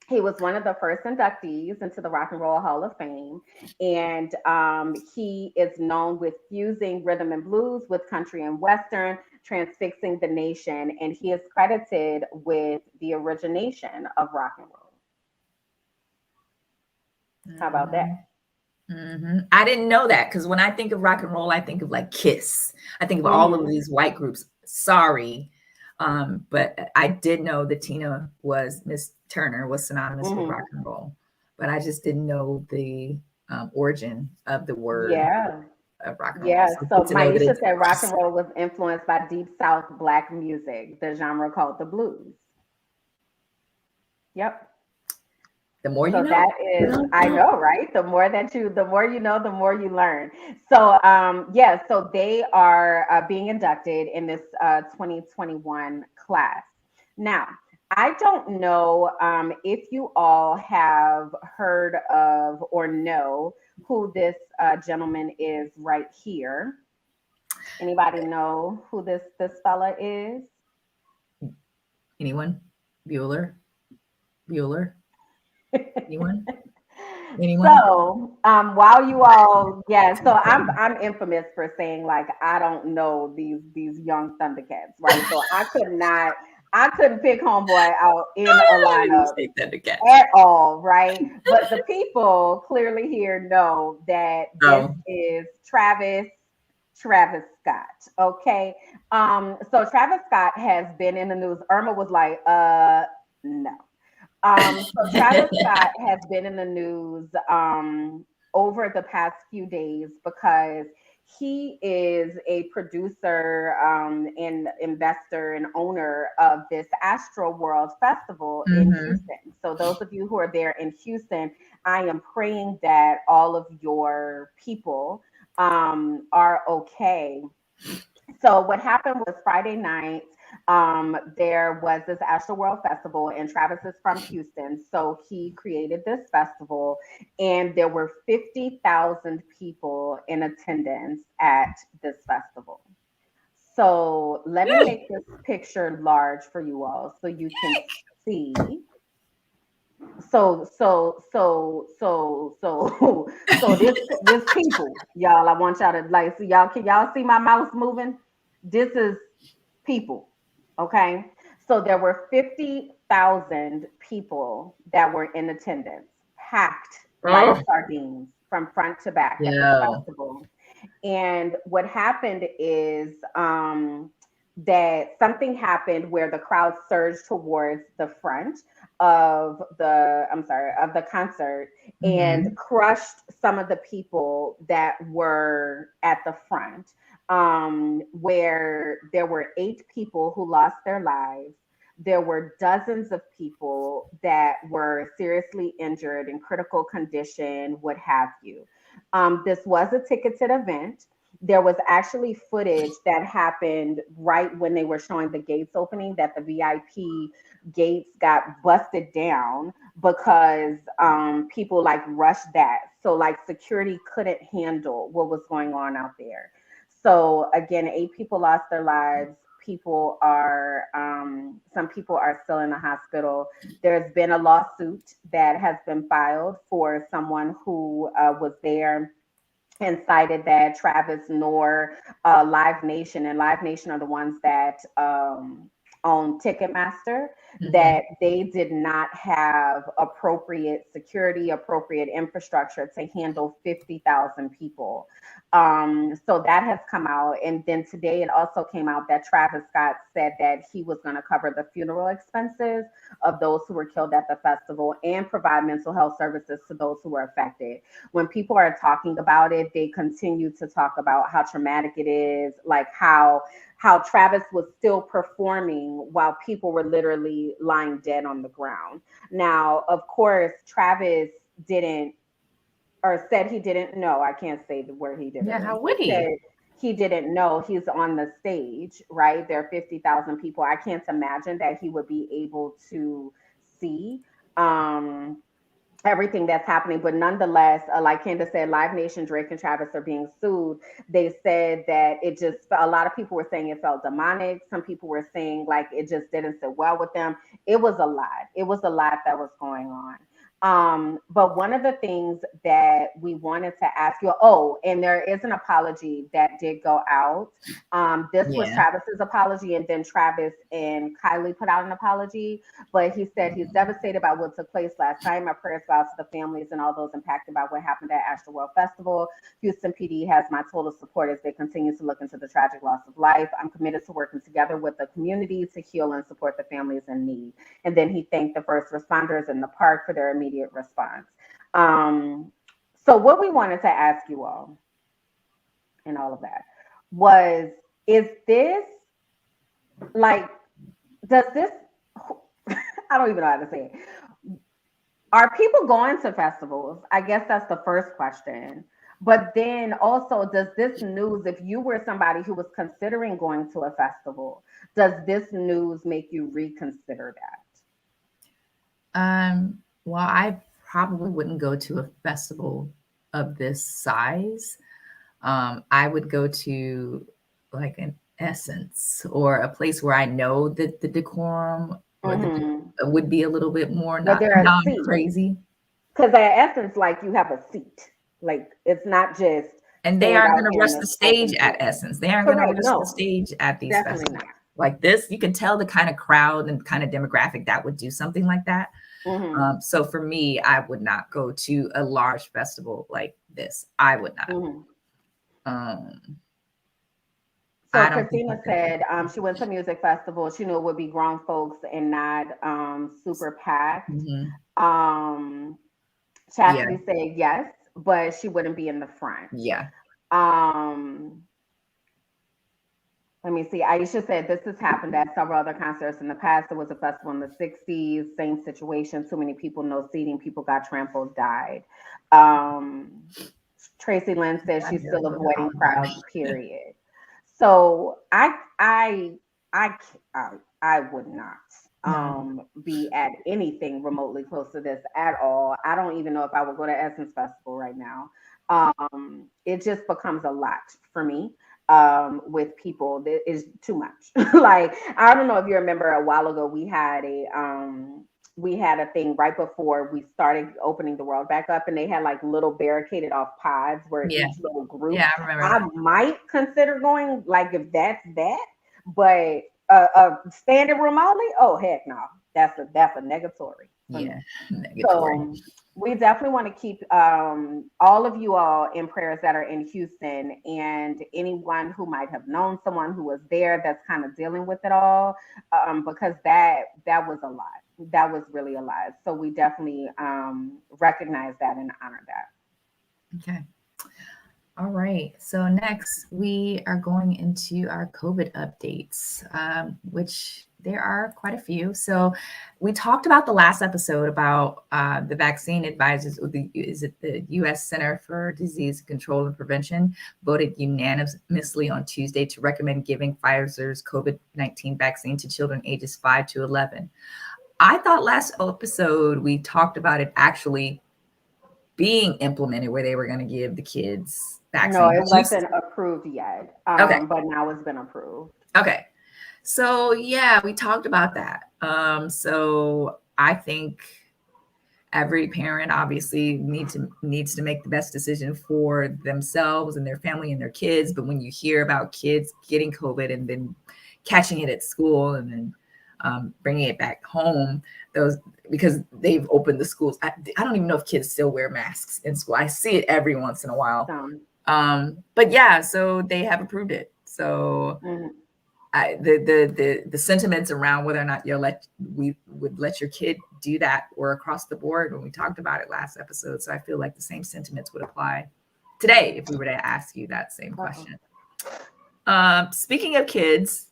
He was one of the first inductees into the Rock and Roll Hall of Fame, and he is known with fusing rhythm and blues with country and western, transfixing the nation, and he is credited with the origination of rock and roll. How about that? Mhm. Mhm. I didn't know that because when I think of rock and roll, I think of like Kiss. I think of all of Hmm. these white groups. Sorry. But I did know that Tina was Miss Turner was synonymous with rock Hmm. and roll, but I just didn't know the origin of the word Yeah, of rock and roll. yeah. So So good to know that Maisha it's said rock and roll was influenced by deep South black music, the genre called the blues. Yep. the more you So know. that is, I know, right? The more you know, the more you learn. So, yeah, so they are being inducted in this 2021 class. Now, I don't know if you all have heard of or know who this gentleman is right here. Anybody know who this fella is? Anyone? Bueller? Bueller? Anyone? Anyone? So, while you all, yeah, so I'm infamous for saying like I don't know these young Thundercats, right? So I couldn't pick Homeboy out in a I didn't lineup say Thundercats. at all, right? But the people clearly here know that this Oh, is Travis Scott. Okay. So Travis Scott has been in the news. Irma was like, no. So Travis Scott has been in the news over the past few days because he is a producer and investor and owner of this Astro World Festival in hmm. Houston. So those of you who are there in Houston, I am praying that all of your people are okay. So what happened was Friday night, there was this Astro World Festival, and Travis is from Houston, so he created this festival, and there were 50,000 people in attendance at this festival. So let me make this picture large for you all so you can see. So this people, y'all, I want y'all to like see y'all. Can y'all see my mouse moving? This is people. Okay. So there were 50,000 people that were in attendance, packed like Oh, sardines from front to back at this yeah. festival. And what happened is that something happened where the crowd surged towards the front of the, I'm sorry, of the concert and Mhm. crushed some of the people that were at the front, where there were 8 people who lost their lives. There were dozens of people that were seriously injured in critical condition, what have you. This was a ticketed event. There was actually footage that happened right when they were showing the gates opening, that the VIP gates got busted down because people like rushed that. So like security couldn't handle what was going on out there. So again, 8 people lost their lives. People are some people are still in the hospital. There's been a lawsuit that has been filed for someone who was there and cited that Travis nor Live Nation, and Live Nation are the ones that own Ticketmaster, that they did not have appropriate security, appropriate infrastructure to handle 50,000 people. So that has come out. And then today it also came out that Travis Scott said that he was going to cover the funeral expenses of those who were killed at the festival and provide mental health services to those who were affected. When people are talking about it, they continue to talk about how traumatic it is, like how Travis was still performing while people were literally lying dead on the ground. Now, of course, Travis didn't, or said he didn't know. I can't say the word he didn't. Yeah, how would he? Said he didn't know he's on the stage, right? There are 50,000 people. I can't imagine that he would be able to see everything that's happening. But nonetheless, like Candace said, Live Nation, Drake and Travis are being sued. They said that it just, a lot of people were saying it felt demonic. Some people were saying like it just didn't sit well with them. It was a lot. It was a lot that was going on. But one of the things that we wanted to ask you, and there is an apology that did go out. This was Travis's apology, and then Travis and Kylie put out an apology. But he said he's devastated by what took place last night. My prayers go out to the families and all those impacted by what happened at Astroworld Festival. Houston PD has my total support as they continue to look into the tragic loss of life. I'm committed to working together with the community to heal and support the families in need. And then he thanked the first responders in the park for their immediate response. So what we wanted to ask you all and all of that was, is this like, does this, I don't even know how to say it. Are people going to festivals? I guess that's the first question. But then also, does this news, if you were somebody who was considering going to a festival, does this news make you reconsider that? Well, I probably wouldn't go to a festival of this size. I would go to like an Essence or a place where I know that the decorum or would be a little bit more not crazy. Because at Essence, like you have a seat, like it's not just. And they aren't going to rush the stage at Essence. They aren't going to rush the stage at these festivals. Not. Like this, you can tell the kind of crowd and kind of demographic that would do something like that. So for me, I would not go to a large festival like this. I would not. So Christina said she went to a music festival. She knew it would be grown folks and not super packed. Chastity said yes, but she wouldn't be in the front. Yeah. Let me see. Aisha said this has happened at several other concerts in the past. There was a festival in the 60s, same situation. Too many people, no seating. People got trampled, died. Tracy Lynn says she's still avoiding crowds, period. So I would not be at anything remotely close to this at all. I don't even know if I would go to Essence Festival right now. It just becomes a lot for me. With people, that is too much. Like, I don't know if you remember a while ago, we had a thing right before we started opening the world back up, and they had like little barricaded off pods where each little group. Yeah, I remember. I might consider going, like, if that's that, but standing remotely, oh heck no, that's a negatory. Yeah, negatory. So we definitely want to keep all of you all in prayers that are in Houston, and anyone who might have known someone who was there that's kind of dealing with it all, because that was a lot. That was really a lot. So we definitely recognize that and honor that. Okay. All right. So next we are going into our COVID updates, which there are quite a few. So we talked about the last episode about the vaccine advisors, or the U.S. Center for Disease Control and Prevention voted unanimously on Tuesday to recommend giving Pfizer's COVID-19 vaccine to children ages 5 to 11. I thought last episode we talked about it actually being implemented, where they were going to give the kids No, vaccine. it wasn't approved yet. Okay. But now it's been approved. Okay. So yeah, we talked about that. So I think every parent obviously needs to make the best decision for themselves and their family and their kids. But when you hear about kids getting COVID and then catching it at school and then bringing it back home, those, because they've opened the schools. I don't even know if kids still wear masks in school. I see it every once in a while. But yeah, so they have approved it. So the sentiments around whether or not we would let your kid do that were across the board when we talked about it last episode. So I feel like the same sentiments would apply today if we were to ask you that same question. Speaking of kids,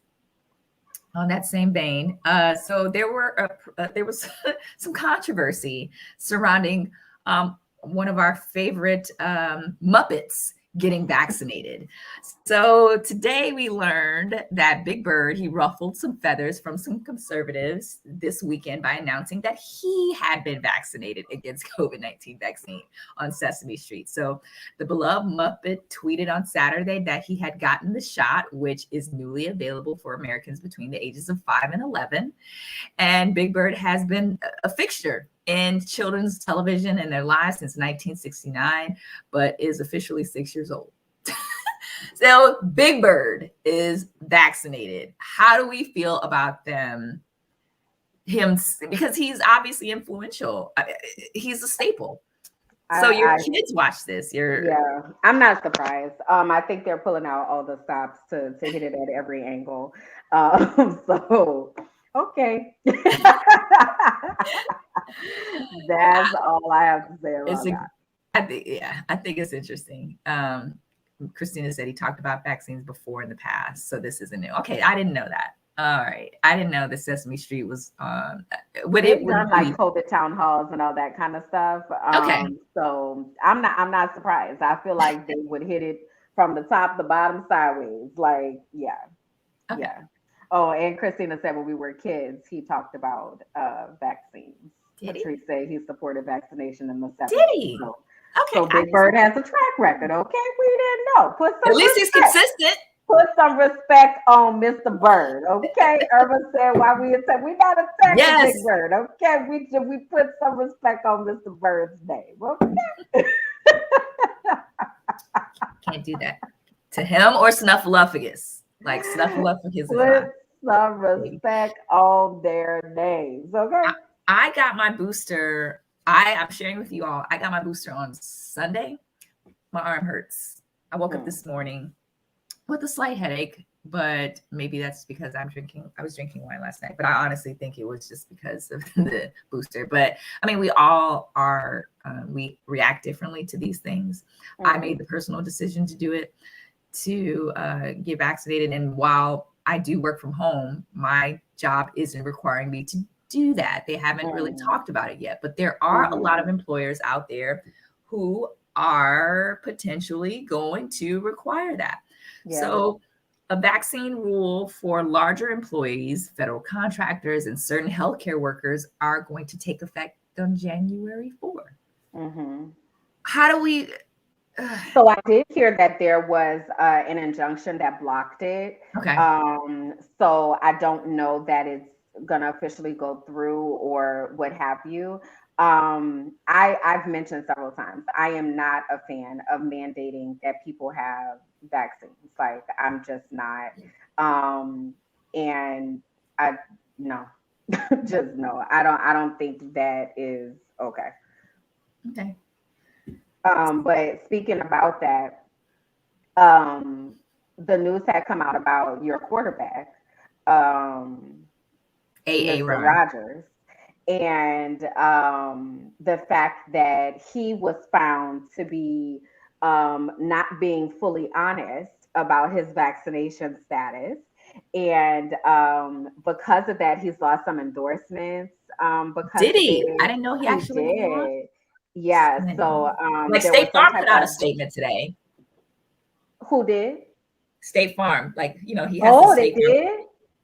on that same vein, so there was some controversy surrounding one of our favorite Muppets getting vaccinated. So today we learned that Big Bird, he ruffled some feathers from some conservatives this weekend by announcing that he had been vaccinated against COVID-19 vaccine on Sesame Street. So the beloved Muppet tweeted on Saturday that he had gotten the shot, which is newly available for Americans between the ages of 5 and 11. And Big Bird has been a fixture in children's television and their lives since 1969, but is officially 6 years old. So Big Bird is vaccinated. How do we feel about him? Because he's obviously influential. He's a staple. So your kids watch this. Yeah, I'm not surprised. I think they're pulling out all the stops to hit it at every angle. So okay. That's all I have to say about that. I think it's interesting. Christina said he talked about vaccines before in the past, so this isn't new. Okay, I didn't know that. All right, I didn't know that Sesame Street was They've done like COVID town halls and all that kind of stuff. Okay, so I'm not surprised. I feel like they would hit it from the top, the bottom, sideways. Like, yeah, okay. Yeah. Oh, and Christina said when we were kids, he talked about vaccines. Patrice said he supported vaccination in the 70s. Did he? So Big Bird has a track record. Okay, we didn't know. At least he's consistent. Put some respect on Mr. Bird. Okay, Irma said why we said we not attacking Big Bird. Okay, we put some respect on Mr. Bird's name. Okay. Can't do that to him or Snuffleupagus. Like Snuffleupagus. Put some respect on their names. Okay. I got my booster. I'm sharing with you all. I got my booster on Sunday. My arm hurts. I woke up this morning with a slight headache, but maybe that's because I was drinking wine last night, but I honestly think it was just because of the booster. But I mean, we all are, we react differently to these things. I made the personal decision to do it, to get vaccinated. And while I do work from home, my job isn't requiring me to do that. They haven't really talked about it yet, but there are a lot of employers out there who are potentially going to require that. Yeah. So a vaccine rule for larger employees, federal contractors, and certain healthcare workers are going to take effect on January 4. How do we... So I did hear that there was an injunction that blocked it. Okay. So I don't know that it's gonna officially go through or what have you. I've mentioned several times, I am not a fan of mandating that people have vaccines. Like, I'm just not. And I no, just no. I don't think that is okay. Okay. But speaking about that, the news had come out about your quarterback, Mr. Rodgers. and the fact that he was found to be not being fully honest about his vaccination status. And because of that, he's lost some endorsements because Did of he? I it. didn't know he He actually won. did. Yeah. So Like there was State some Farm type put out a of statement today. who did? State Farm, like, he has the Oh, they State Farm. did?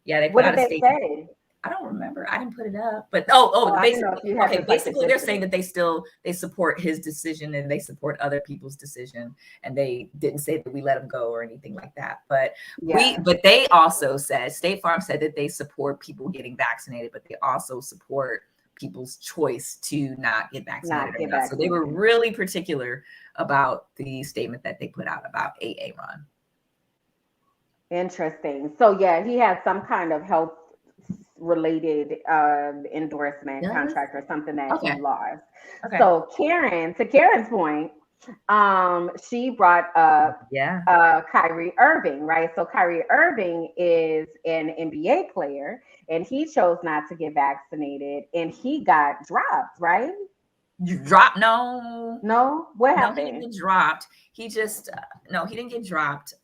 Yeah, they put What out did a they statement. say? I don't remember. I didn't put it up, but Oh, I didn't know if basically, you had okay, just like the basically they're gist of saying it. that they support his decision and they support other people's decision, and they didn't say that we let him go or anything like that. But Yeah. they also said, State Farm said that they support people getting vaccinated, but they also support people's choice to not get vaccinated Not or get not. So they were vaccinated. really particular about the statement that they put out about Aaron. Interesting. So yeah, he had some kind of health related endorsement Yes. contract or something that he Okay. lost. Okay. So to Karen's point, she brought up Yeah. Kyrie Irving, right? So Kyrie Irving is an NBA player and he chose not to get vaccinated and he got dropped, right? You dropped? No. No? What No, he didn't happened? get dropped. He just no, he didn't get dropped.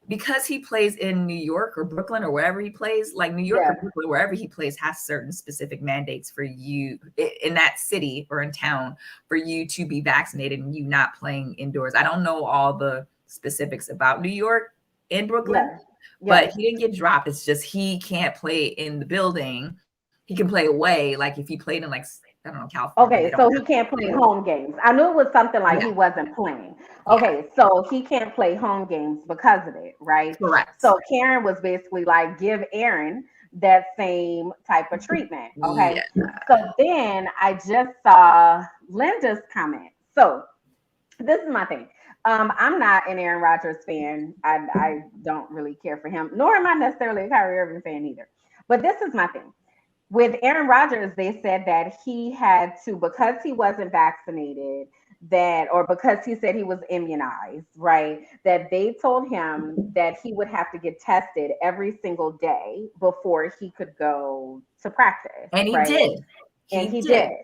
Because he plays in New York or Brooklyn or wherever he plays, like New York or Yeah. Brooklyn, wherever he plays, has certain specific mandates for you in that city or in town for you to be vaccinated and you not playing indoors. I don't know all the specifics about New York and Brooklyn, Yeah. but Yeah. he didn't get dropped. It's just he can't play in the building. He can play away. Like if he played in like, I don't know, California, they Okay, don't so have he can't play to. home games. I knew it was something like Yeah, he wasn't playing. yeah, Okay, so he can't play home games because of it, right? correct. So Karen was basically like, give Aaron that same type of treatment. Okay. Yeah. So then I just saw Linda's comment. So this is my thing. I'm not an Aaron Rodgers fan. I don't really care for him, nor am I necessarily a Kyrie Irving fan either. But this is my thing with Aaron Rodgers, they said that he had to, because he wasn't vaccinated, that, or because he said he was immunized, right? That they told him that he would have to get tested every single day before he could go to practice, And he right? did. And He he did. did,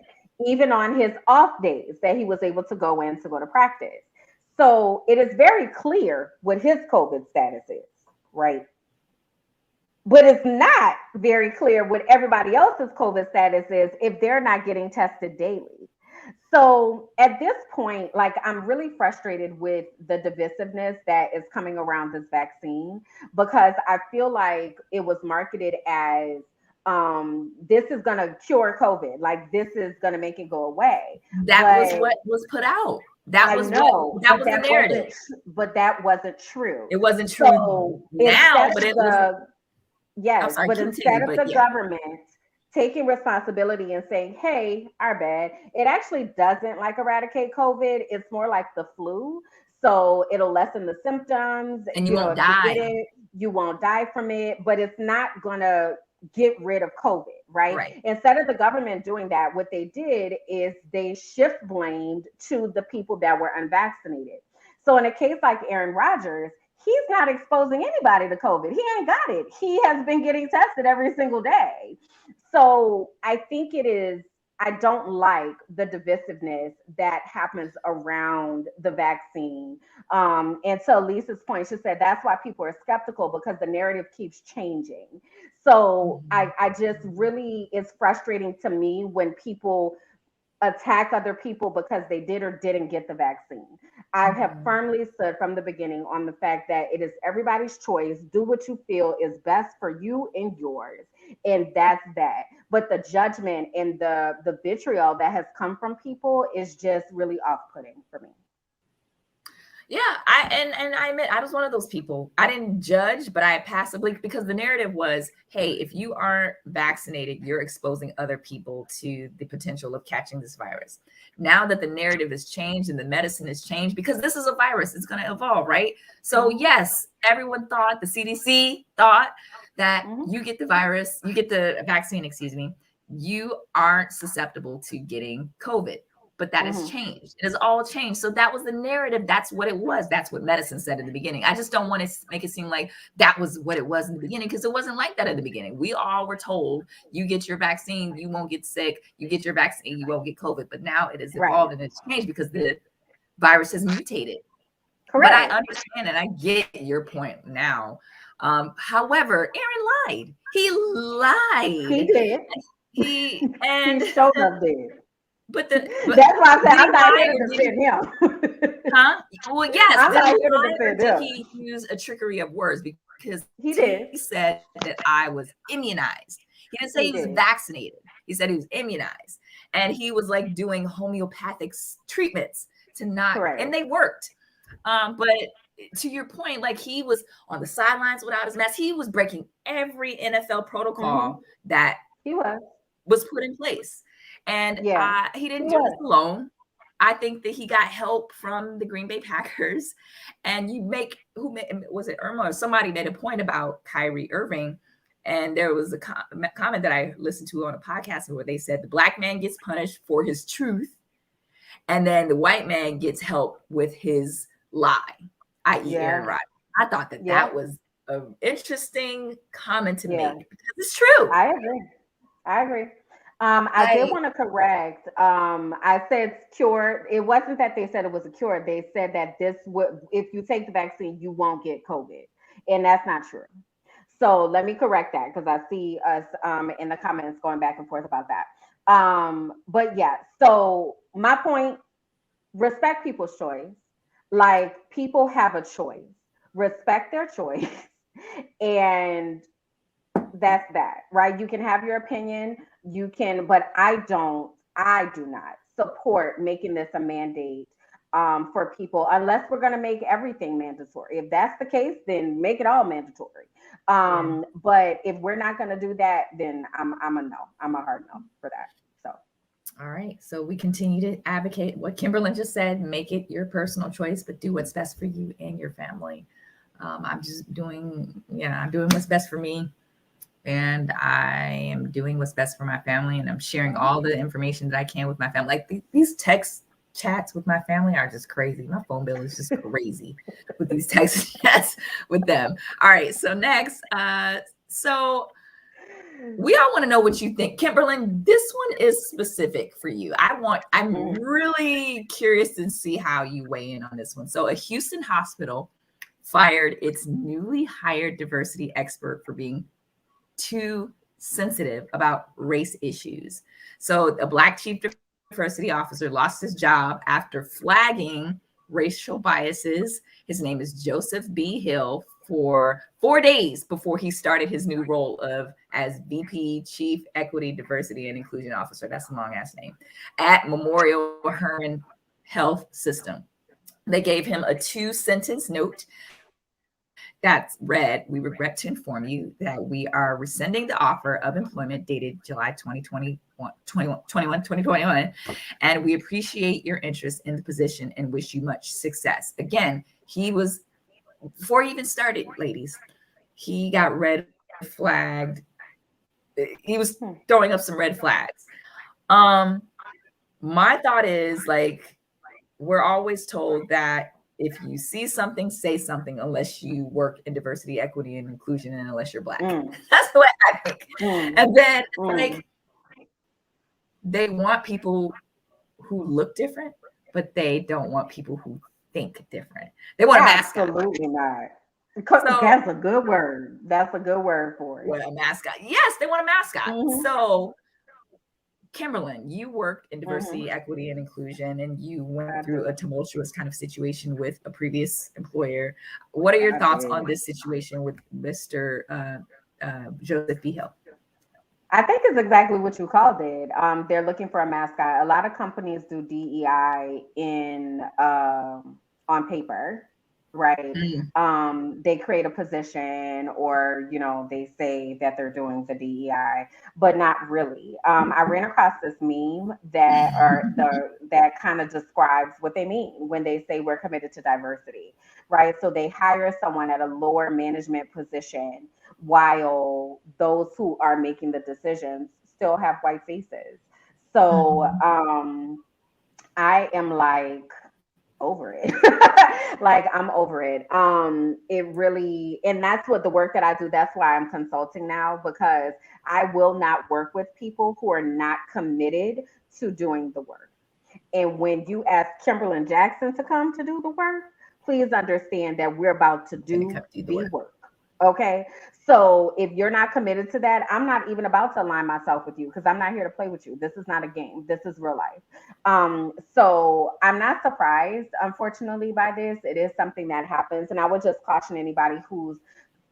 even on his off days that he was able to go in to go to practice. So it is very clear what his COVID status is, right? But it's not very clear what everybody else's COVID status is if they're not getting tested daily. So at this point, like I'm really frustrated with the divisiveness that is coming around this vaccine because I feel like it was marketed as this is gonna cure COVID, like this is gonna make it go away. That was But what was put out. That I was know, that was the narrative. but that wasn't true. It wasn't true So now, instead but of it was. I'm yes, sorry, but instead continue, of but the yeah, government taking responsibility and saying, hey, our bad, it actually doesn't like eradicate COVID. It's more like the flu. So it'll lessen the symptoms. and you You know, won't if you die. get it, you won't die from it, but it's not going to get rid of COVID, right? Right. Instead of the government doing that, what they did is they shift blamed to the people that were unvaccinated. So in a case like Aaron Rodgers, he's not exposing anybody to COVID. He ain't got it. He has been getting tested every single day. So I think it is, I don't like the divisiveness that happens around the vaccine. And to Lisa's point, she said that's why people are skeptical because the narrative keeps changing. So Mhm. I just really, it's frustrating to me when people attack other people because they did or didn't get the vaccine. I have Mhm. firmly stood from the beginning on the fact that it is everybody's choice. Do what you feel is best for you and yours. And that's that. But the judgment and the vitriol that has come from people is just really off-putting for me. Yeah, and I admit I was one of those people. I didn't judge, but I passively, because the narrative was, hey, if you aren't vaccinated, you're exposing other people to the potential of catching this virus. Now that the narrative has changed and the medicine has changed, because this is a virus, it's going to evolve, right? So Mhm. yes, everyone thought, the CDC thought that Mhm. you get the virus, you get the vaccine, excuse me, you aren't susceptible to getting COVID. but that has changed. It has all changed. So that was the narrative. That's what it was. That's what medicine said in the beginning. I just don't want to make it seem like that was what it was in the beginning, because it wasn't like that in the beginning. We all were told, you get your vaccine, you won't get sick. You get your vaccine, you won't get COVID. But now it has evolved and it's changed because the virus has mutated. Correct. But I understand and I get your point now. However, Aaron lied. He lied. He did. He showed up did. But that's why I said I'm not here to defend him. Huh? Well, yes. I'm not here to defend him. He used a trickery of words because he said that I was immunized. He didn't say he was vaccinated. He said he was immunized, and he was like doing homeopathic treatments to not, and they worked. But to your point, like he was on the sidelines without his mask. He was breaking every NFL protocol that he was put in place. And he didn't do this alone. I think that he got help from the Green Bay Packers. And was it Irma or somebody made a point about Kyrie Irving? And there was a comment that I listened to on a podcast where they said the black man gets punished for his truth, and then the white man gets help with his lie, i.e. Aaron Rodgers. I thought that was an interesting comment to make because it's true. I agree. I did want to correct. I said cure. It wasn't that they said it was a cure. They said that if you take the vaccine, you won't get COVID, and that's not true. So let me correct that because I see us in the comments going back and forth about that. But yeah, so my point: respect people's choice. Like people have a choice. Respect their choice, and that's that, right? You can have your opinion. You can, but I do not support making this a mandate for people unless we're going to make everything mandatory. If that's the case, then make it all mandatory. But if we're not going to do that, then I'm a no. I'm a hard no for that. So. All right. So we continue to advocate what Kimberland just said, make it your personal choice, but do what's best for you and your family. I'm doing what's best for me. And I am doing what's best for my family, and I'm sharing all the information that I can with my family. Like these text chats with my family are just crazy. My phone bill is just crazy with these text chats with them. All right. So next, so we all want to know what you think. Kimberland, this one is specific for you. I'm really curious to see how you weigh in on this one. So a Houston hospital fired its newly hired diversity expert for being too sensitive about race issues. So a Black chief diversity officer lost his job after flagging racial biases. His name is Joseph B. Hill for 4 days before he started his new role as VP, Chief Equity, Diversity, and Inclusion Officer. That's a long ass name at Memorial Hermann Health System. They gave him a 2-sentence note that's read, we regret to inform you that we are rescinding the offer of employment dated July 2021, and we appreciate your interest in the position and wish you much success. Again, before he even started, ladies, he got red flagged. He was throwing up some red flags. My thought is, like, we're always told that if you see something, say something, unless you work in diversity, equity, and inclusion, and unless you're Black. That's the way I think. And then, like, they want people who look different, but they don't want people who think different. They want a mascot. Absolutely not. That's a good word. That's a good word for it. What a mascot. Yes, they want a mascot. So, Kimberland, you worked in diversity, equity, and inclusion, and you went through a tumultuous kind of situation with a previous employer. What are your thoughts on this situation with Mr. Joseph B. Hill? I think it's exactly what you called it. They're looking for a mascot. A lot of companies do DEI on paper, right? They create a position, or they say that they're doing the DEI, but not really. I ran across this meme that kind of describes what they mean when they say we're committed to diversity, right? So they hire someone at a lower management position while those who are making the decisions still have white faces. So I am like over it. Like I'm over it. It really, and that's what the work that I do, that's why I'm consulting now, because I will not work with people who are not committed to doing the work. And when you ask Kimberland Jackson to come to do the work, please understand that we're about to Gonna do come do the the work. work. Okay. So if you're not committed to that, I'm not even about to align myself with you because I'm not here to play with you. This is not a game. This is real life. So I'm not surprised, unfortunately, by this. It is something that happens. And I would just caution anybody who's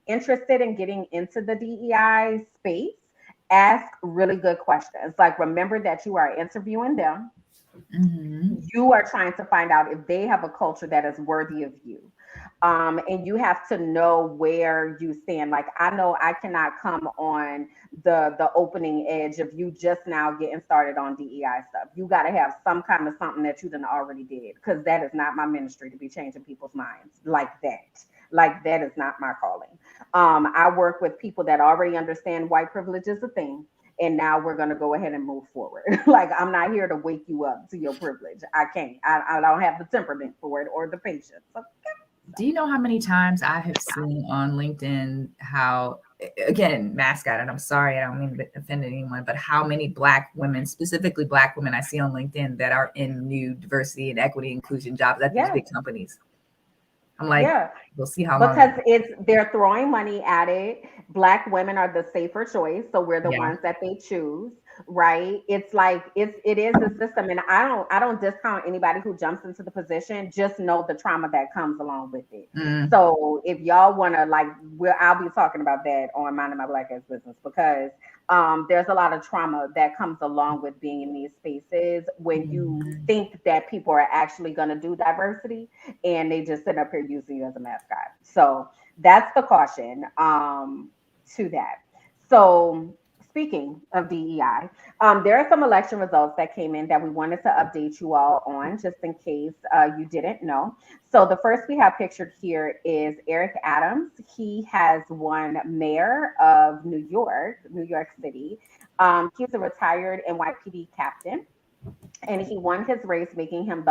interested in getting into the DEI space, ask really good questions. Like, remember that you are interviewing them. Mm-hmm. You are trying to find out if they have a culture that is worthy of you. And you have to know where you stand. Like, I know I cannot come on the opening edge of you just now getting started on DEI stuff. You got to have some kind of something that you done already did, because that is not my ministry to be changing people's minds like that. Like, that is not my calling. I work with people that already understand white privilege is a thing, and now we're going to go ahead and move forward. Like, I'm not here to wake you up to your privilege. I can't. I don't have the temperament for it or the patience. So, Do you know how many times I have seen on LinkedIn how, again, mascot, and I'm sorry, I don't mean to offend anyone, but how many Black women, specifically Black women, I see on LinkedIn that are in new diversity and equity inclusion jobs at these yeah, big companies. I'm like, yeah. we'll see how long. Because they're throwing money at it. Black women are the safer choice, so we're the Yeah. ones that they choose, right? It's like it is a system, and I don't discount anybody who jumps into the position. Just know the trauma that comes along with it. Mm, So if y'all want to, like, I'll be talking about that on Minding My Black Ass Business, because there's a lot of trauma that comes along with being in these spaces when you think that people are actually going to do diversity, and they just sit up here using you as a mascot. So that's the caution to that. So speaking of DEI, there are some election results that came in that we wanted to update you all on, just in case you didn't know. So the first we have pictured here is Eric Adams. He has won mayor of New York City. He's a retired NYPD captain, and he won his race, making him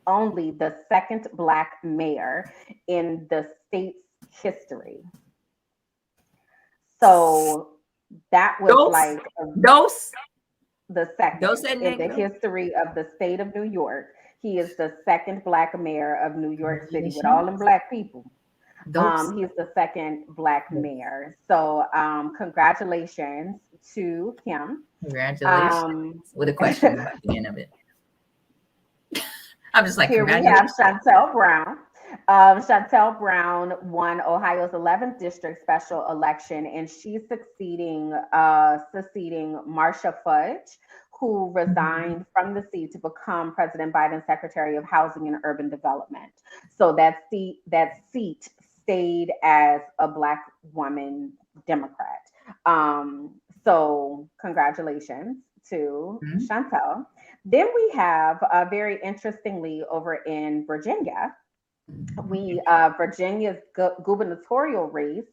only the second Black mayor in the state's history. So that was Dos, like dos, the second dos el in the negro. history of the state of New York. He is the second Black mayor of New York City with all them Congratulations. Black people. Dos. He's the second Black mayor. So congratulations to him. Congratulations. Um, With a question mark at the end of it. I'm just like, Here we have congratulations. Chantel Brown. Chantel Brown won Ohio's 11th district special election, and she's succeeding Marsha Fudge, who resigned from the seat to become President Biden's Secretary of Housing and Urban Development. So that seat stayed as a Black woman Democrat. So congratulations to Mhm. Chantel. Then we have, very interestingly, over in Virginia, Virginia's gubernatorial race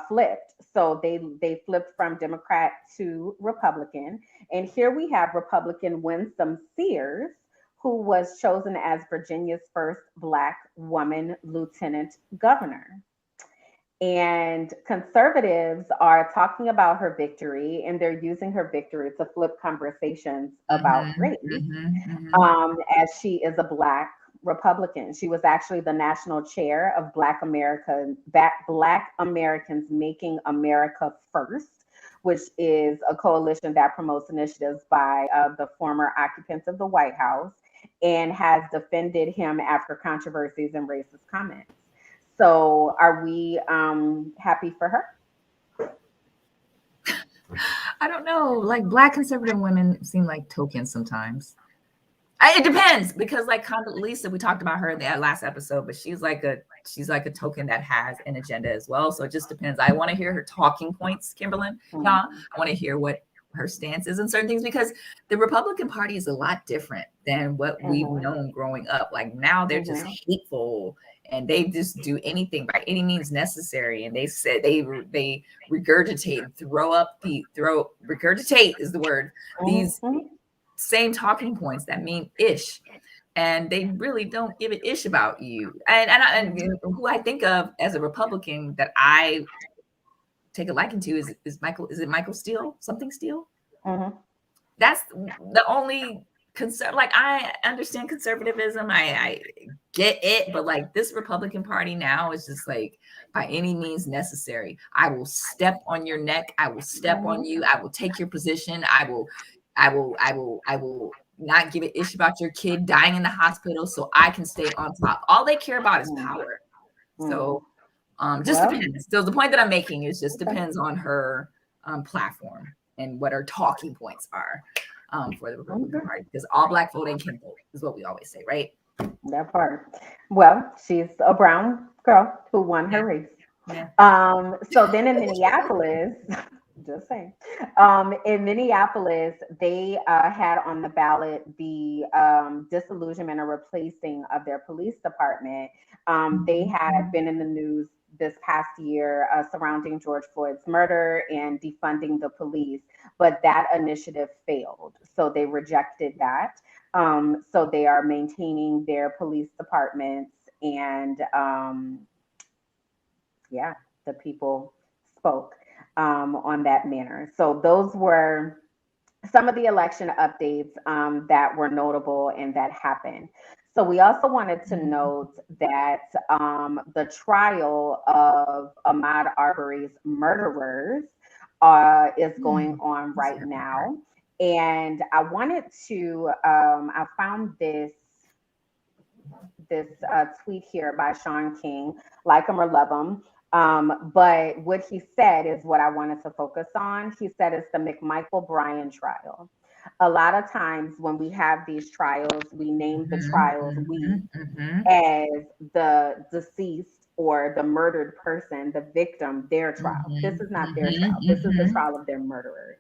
flipped. So they flipped from Democrat to Republican, and here we have Republican Winsome Sears, who was chosen as Virginia's first Black woman lieutenant governor. And conservatives are talking about her victory, and they're using her victory to flip conversations about Mhm, race, mhm, mhm. as she is a Black Republican. She was actually the national chair of Black Americans Making America First, which is a coalition that promotes initiatives by the former occupants of the White House, and has defended him after controversies and racist comments. So, are we happy for her? I don't know. Like Black conservative women seem like tokens sometimes. It depends because like Condoleezza, we talked about her in that last episode, but she's like a token that has an agenda as well. So it just depends. I want to hear her talking points, Kimberly. Yeah, Mhm. I want to hear what her stance is in certain things because the Republican Party is a lot different than what we've Mhm. known growing up. Like now they're just Mhm. hateful and they just do anything by any means necessary. And they said they regurgitate, regurgitate is the word. These Mhm. same talking points that mean ish. And they really don't give a ish about you. And who I think of as a Republican that I take a liking to is Michael. Is it Michael Steele? Something Steele? Mm-hmm. That's the only concern. Like, I understand conservatism. I get it, but like this Republican Party now is just like, by any means necessary, I will step on your neck. I will step on you. I will take your position. I will not give an issue about your kid dying in the hospital so I can stay on top. All they care about is power. So just depends. So the point that I'm making is just depends on her platform and what her talking points are for the Republican Party, because all Black voting can vote is what we always say, right? That part. Well, she's a brown girl who won her race. Yeah. So then in Minneapolis, just saying, in Minneapolis, they had on the ballot the disillusionment or replacing of their police department. They had been in the news this past year surrounding George Floyd's murder and defunding the police, but that initiative failed. So they rejected that. So they are maintaining their police departments, and yeah, the people spoke on that manner. So those were some of the election updates that were notable and that happened. So we also wanted to note that the trial of Ahmaud Arbery's murderers is going on right now. And I wanted to, I found this tweet here by Sean King, like him or love him. But what he said is what I wanted to focus on. He said it's the McMichael Bryan trial. A lot of times when we have these trials, we name the trials as the deceased or the murdered person, the victim, their trial. This is not their trial. This is the trial of their murderers.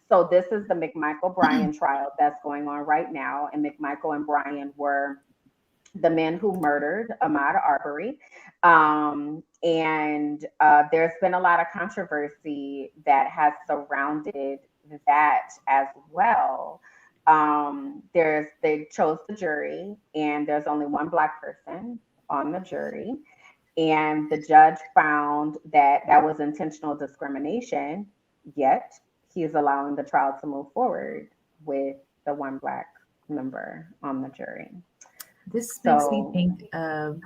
So this is the McMichael Bryan trial that's going on right now. And McMichael and Bryan were the men who murdered Ahmaud Arbery. And there's been a lot of controversy that has surrounded that as well. They chose the jury, and there's only one Black person on the jury. And the judge found that that was intentional discrimination, yet he's allowing the trial to move forward with the one Black member on the jury. This makes me think of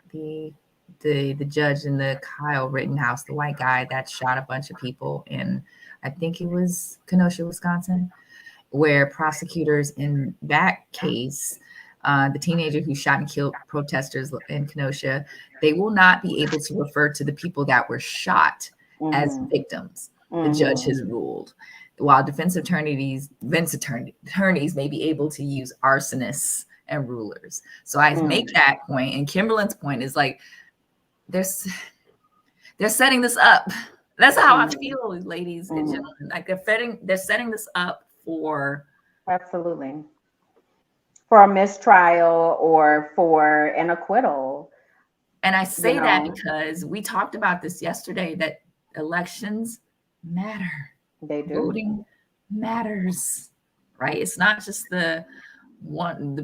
the judge in the Kyle Rittenhouse, the white guy that shot a bunch of people in, I think it was Kenosha, Wisconsin, where prosecutors in that case, the teenager who shot and killed protesters in Kenosha, they will not be able to refer to the people that were shot as victims. The judge has ruled. While defense attorneys may be able to use arsonists and rulers. So I make that point, and Kimberland's point is like, they're setting this up. That's how I feel, ladies and gentlemen. Like they're setting this up for absolutely for a mistrial or for an acquittal. And I say that because we talked about this yesterday, that elections matter. They do. Voting matters, right? It's not just the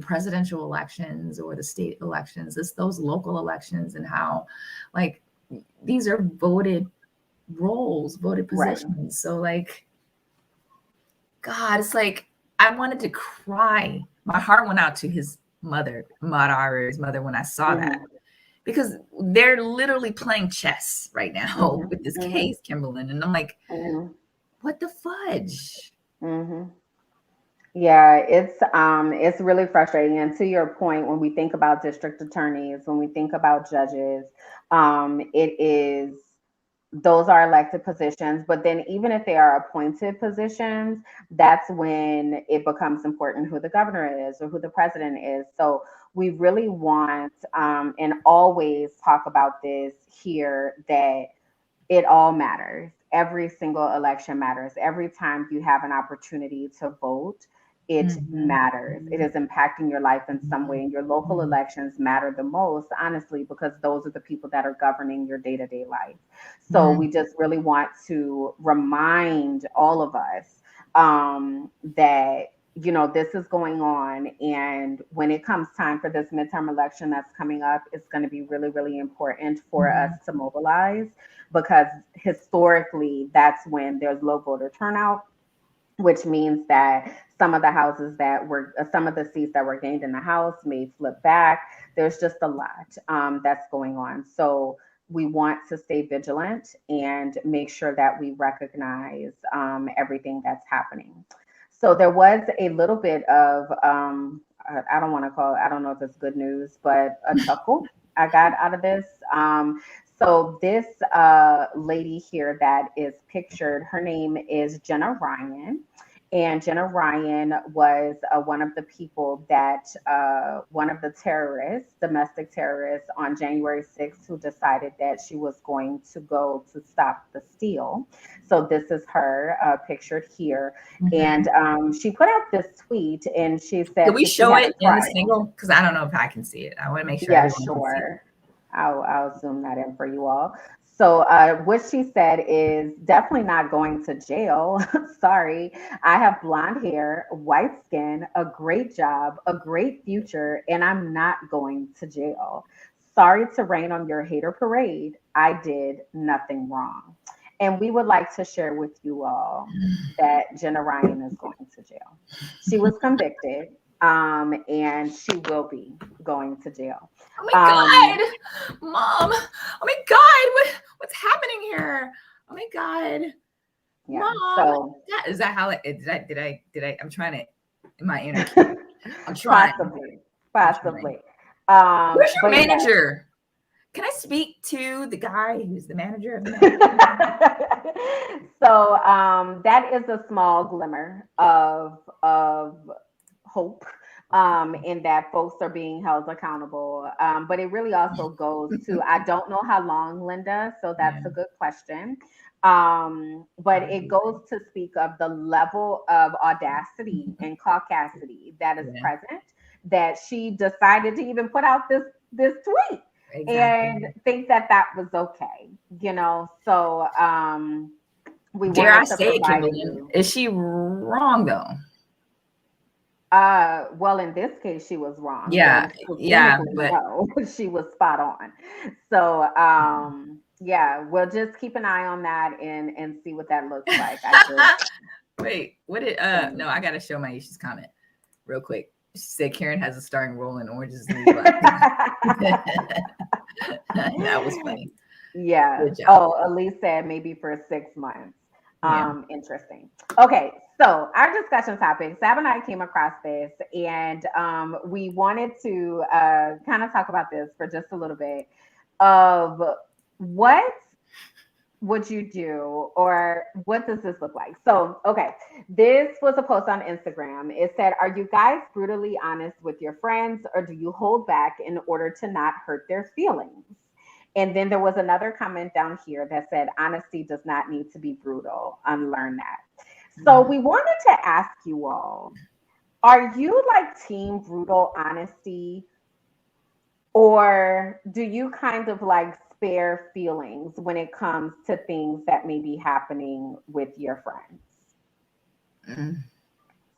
presidential elections or the state elections. It's those local elections, and how, like, these are voted roles, voted positions. Right. So, like, God, it's like I wanted to cry. My heart went out to his mother, Ahmaud Arbery's mother, when I saw that. Because they're literally playing chess right now with this case, Kimberland. And I'm like, what the fudge? Yeah, it's really frustrating. And to your point, when we think about district attorneys, when we think about judges, those are elected positions. But then even if they are appointed positions, that's when it becomes important who the governor is or who the president is. So we really want and always talk about this here, that it all matters. Every single election matters. Every time you have an opportunity to vote, it matters. It is impacting your life in some way. And your local elections matter the most, honestly, because those are the people that are governing your day-to-day life. So we just really want to remind all of us that, you know, this is going on. And when it comes time for this midterm election that's coming up, it's going to be really, really important for us to mobilize, because historically, that's when there's low voter turnout, which means that some of the seats that were gained in the House may flip back. There's just a lot that's going on. So we want to stay vigilant and make sure that we recognize everything that's happening. So there was a little bit of, I don't want to call it, I don't know if it's good news, but a chuckle I got out of this. So this lady here that is pictured, her name is Jenna Ryan. And Jenna Ryan was one of the people that, one of the terrorists, domestic terrorists on January 6th, who decided that she was going to go to stop the steal. So this is her pictured here. And she put out this tweet and she said, can we show it in the single? Because I don't know if I can see it. I want to make sure. Yeah, sure. I'll zoom that in for you all. So what she said is definitely not going to jail. Sorry. I have blonde hair, white skin, a great job, a great future, and I'm not going to jail. Sorry to rain on your hater parade. I did nothing wrong. And we would like to share with you all that Jenna Ryan is going to jail. She was convicted. And she will be going to jail. Oh my God, Mom! Oh my God, what's happening here? Oh my God, yeah, Mom! So, is that how? Did I? I'm trying to. In my inner. I'm trying. Possibly. Where's your manager? Can I speak to the guy who's the manager of the So that is a small glimmer of hope, in that folks are being held accountable. But it really also goes to, I don't know how long, Linda, so that's a good question. But it goes to speak of the level of audacity and caucasity that is present, that she decided to even put out this tweet. Exactly. And think that was okay, you know. So we dare I say it, Kimberland? Is she wrong though? Well, in this case, she was wrong. Yeah, but no, she was spot on. So yeah, we'll just keep an eye on that and see what that looks like. Wait, what did no, I gotta show my Isha's comment real quick. She said Karen has a starring role in Orange is the New Black. That was funny. Yeah. Oh, Elise said maybe for 6 months. Interesting. Okay, so our discussion topic, Sab and I came across this, and we wanted to kind of talk about this for just a little bit of what would you do, or what does this look like? So, okay, this was a post on Instagram. It said, are you guys brutally honest with your friends, or do you hold back in order to not hurt their feelings? And then there was another comment down here that said, honesty does not need to be brutal. Unlearn that. So we wanted to ask you all, are you like team brutal honesty, or do you kind of like spare feelings when it comes to things that may be happening with your friends?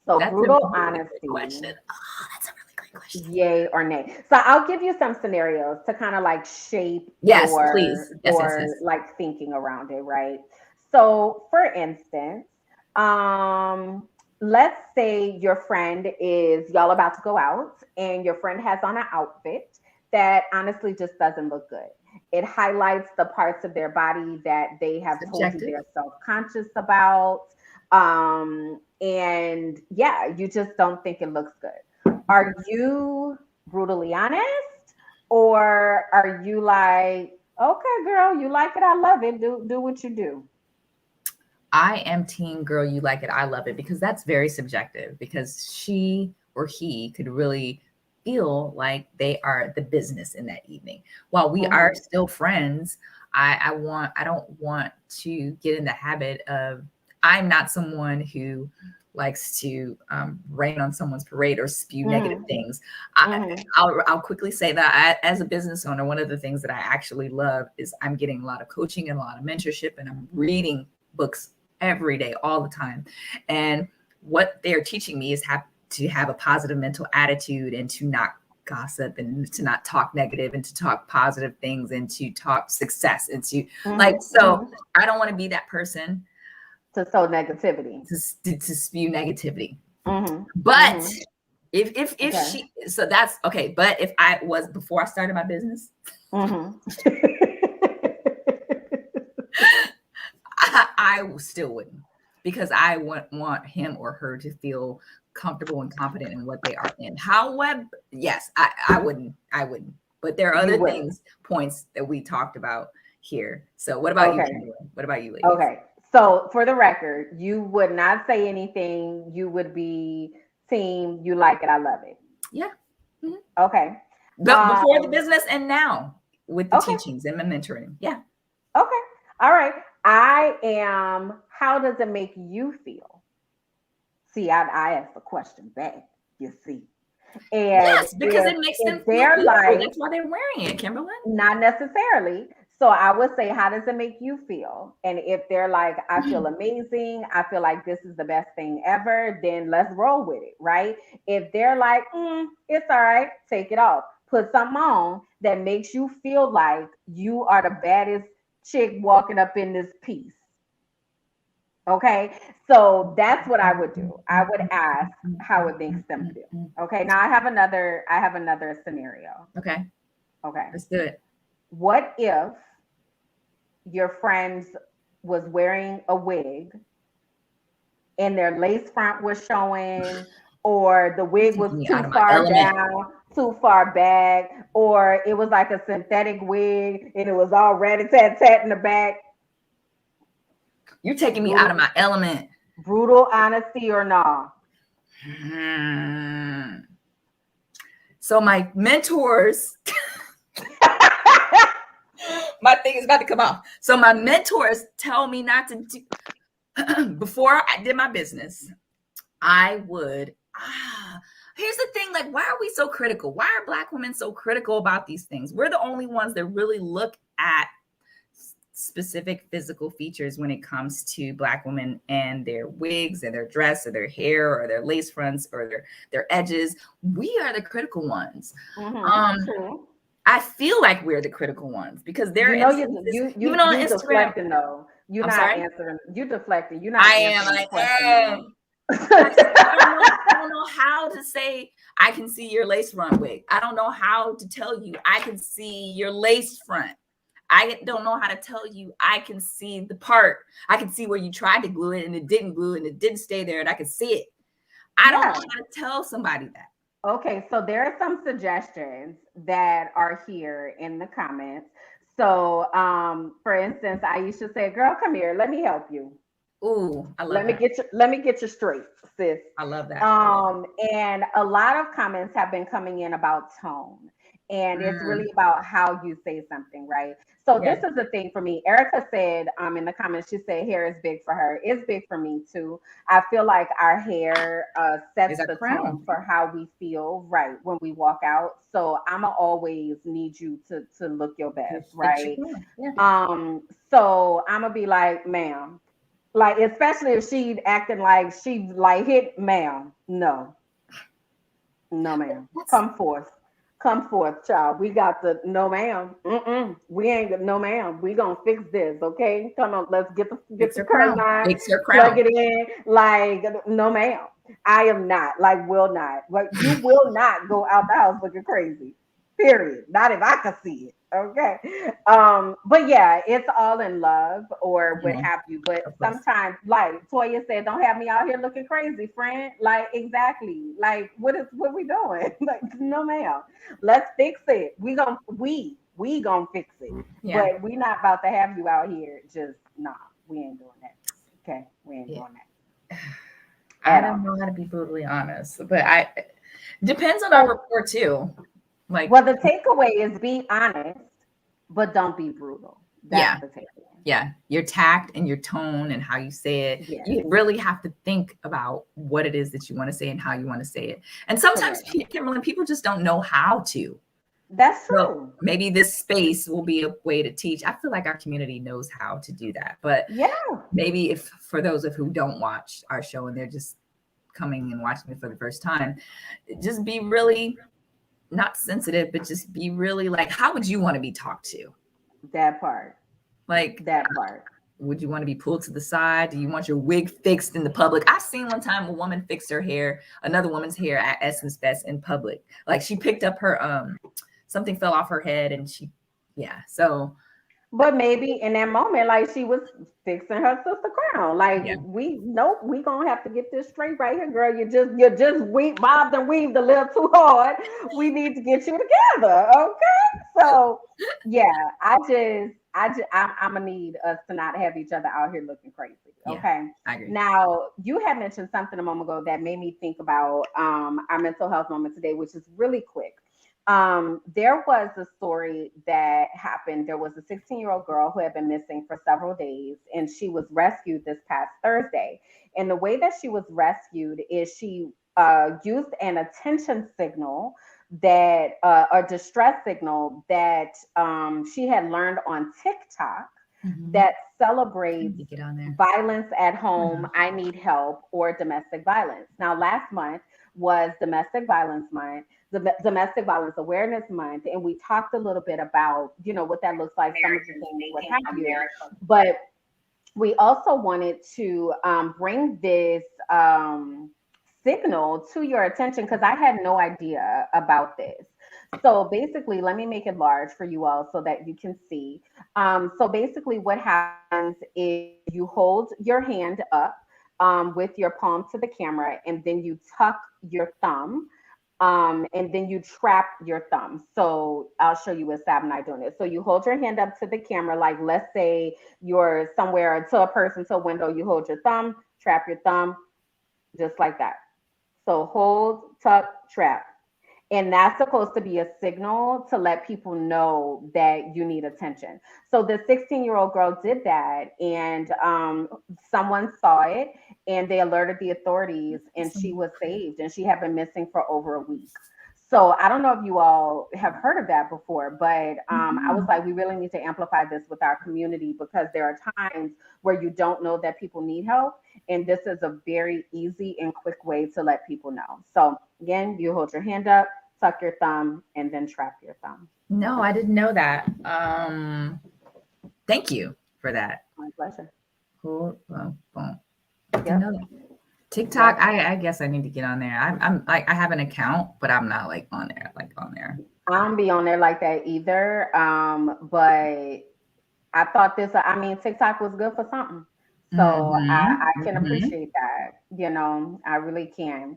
So that's brutal honesty. Question. Oh, that's a really great question. Yay or nay? So I'll give you some scenarios to kind of like shape please. Yes. Like thinking around it, right? So for instance, let's say your friend y'all about to go out, and your friend has on an outfit that honestly just doesn't look good. It highlights the parts of their body that they have told you they're self-conscious about. And yeah, you just don't think it looks good. Are you brutally honest, or are you like, okay, girl, you like it, I love it, do what you do? I am team girl, you like it, I love it, because that's very subjective, because she or he could really feel like they are the business in that evening. While we are still friends, I don't want to get in the habit of, I'm not someone who likes to rain on someone's parade or spew negative things. I'll quickly say that as a business owner, one of the things that I actually love is I'm getting a lot of coaching and a lot of mentorship, and I'm reading books every day, all the time. And what they're teaching me is to have a positive mental attitude and to not gossip and to not talk negative and to talk positive things and to talk success and to I don't want to be that person to sow negativity, to spew negativity. But if she, so that's okay. But if I was, before I started my business, I still wouldn't, because I want him or her to feel comfortable and confident in what they are in. However, yes, I wouldn't. But there are other points that we talked about here. So what about you, Kimberland? What about you, ladies? Okay. So for the record, you would not say anything. You would be team, you like it, I love it. Yeah. Okay. But before the business and now with the teachings and the mentoring. Yeah. Okay. All right. I am, how does it make you feel? See, I asked the question back, you see. And yes, because it makes them feel like, that's why they're wearing it, Kimberland. Not necessarily. So I would say, how does it make you feel? And if they're like, I feel amazing, I feel like this is the best thing ever, then let's roll with it, right? If they're like, it's all right, take it off. Put something on that makes you feel like you are the baddest chick walking up in this piece. Okay, so that's what I would do. I would ask how it makes them feel. Okay, now I have another scenario. Okay, let's do it. What if your friends was wearing a wig and their lace front was showing, or the wig was too far down, too far back, or it was like a synthetic wig and it was all rat-a-tat-tat in the back? You're taking me out of my element. Brutal honesty or no? So my mentors, my thing is about to come off. So my mentors tell me not to do, before I did my business, I would, here's the thing, like, why are we so critical? Why are Black women so critical about these things? We're the only ones that really look at specific physical features when it comes to Black women and their wigs and their dress or their hair or their lace fronts or their edges. We are the critical ones. I feel like we're the critical ones because they're you even on Instagram. Deflecting, though. You're not answering. You're deflecting. You're not. I am. I don't know how to say I can see your lace front wig. I don't know how to tell you I can see your lace front. I don't know how to tell you I can see the part. I can see where you tried to glue it and it didn't glue and it didn't stay there and I can see it. I don't know how to tell somebody that. Okay, so there are some suggestions that are here in the comments. So, for instance, Aisha said, "Girl, come here. Let me help you." Ooh, I love that. Let me get you straight, sis. I love that. And a lot of comments have been coming in about tone. And it's really about how you say something, right? So this is the thing for me. Erica said in the comments, she said hair is big for her. It's big for me too. I feel like our hair sets the tone for how we feel, right, when we walk out. So I'ma always need you to look your best, right? So I'ma be like, ma'am, like, especially if she acting like she like hit, ma'am. No, ma'am. Come forth, child. We got the no, ma'am. We ain't no, ma'am. We gonna fix this, okay? Come on, let's get the crown on. Fix your crown. Plug it in. Like, no, ma'am. I am not. Like, will not. Like, you will not go out the house looking crazy. Period. Not if I could see it. Okay. But yeah, it's all in love or what have you. But sometimes, like Toya said, don't have me out here looking crazy, friend. Like, exactly. Like, what we doing? Like, no, ma'am. Let's fix it. We gonna fix it. Yeah. But we not about to have you out here. Just we ain't doing that. Okay, we ain't doing that. I don't know how to be brutally honest, but depends on our rapport too. Like, well, the takeaway is be honest, but don't be brutal. That's the takeaway. Yeah, your tact and your tone and how you say it. Yeah. You really have to think about what it is that you want to say and how you want to say it. And sometimes, Kimberland, people just don't know how to. That's So true. maybe this space will be a way to teach. I feel like our community knows how to do that, but Yeah, maybe if for those of who don't watch our show and they're just coming and watching it for the first time, just be really not sensitive, but just be really like, how would you want to be talked to? that part. Like, That part. would you want to be pulled to the side? Do you want your wig fixed in the public? I've seen one time a woman fix her hair, another woman's hair at Essence Fest in public. Like she picked up her something fell off her head and she yeah. So But maybe in that moment, like she was fixing her sister crown. Like yeah. we nope, we gonna have to get this straight right here, girl. You just bobbed and weaved a little too hard. We need to get you together, okay? So yeah, I'm gonna need us to not have each other out here looking crazy. Yeah, Okay. I agree. Now you had mentioned something a moment ago that made me think about our mental health moment today, which is really quick. There was a story that happened. There was a 16-year-old girl who had been missing for several days, and she was rescued this past Thursday. And the way that she was rescued is she used an attention signal that, a distress signal that she had learned on TikTok that celebrates Get on there. violence at home, I need help, or domestic violence. Now, last month was Domestic Violence Month, the Domestic Violence Awareness Month, and we talked a little bit about, what that looks like, some of the things, what have you. But we also wanted to bring this signal to your attention because I had no idea about this. So basically, let me make it large for you all so that you can see. So basically, what happens is you hold your hand up with your palm to the camera, and then you tuck your thumb, and then you trap your thumb. So I'll show you with Sab and I doing it. So you hold your hand up to the camera, like let's say you're somewhere to a person, to a window. You hold your thumb, trap your thumb, just like that. So hold, tuck, trap. And that's supposed to be a signal to let people know that you need attention. So the 16-year-old girl did that, and someone saw it, and they alerted the authorities, and she was saved, and she had been missing for over a week. So I don't know if you all have heard of that before, but I was like, we really need to amplify this with our community because there are times where you don't know that people need help, and this is a very easy and quick way to let people know. So again, you hold your hand up, tuck your thumb, and then trap your thumb. No, I didn't know that. Thank you for that. My pleasure. Cool. Boom, boom. I didn't Yep. know that. TikTok, I guess I need to get on there. I'm like I have an account, but I'm not like on there, I don't be on there like that either. But I thought TikTok was good for something. So I can appreciate that. I really can.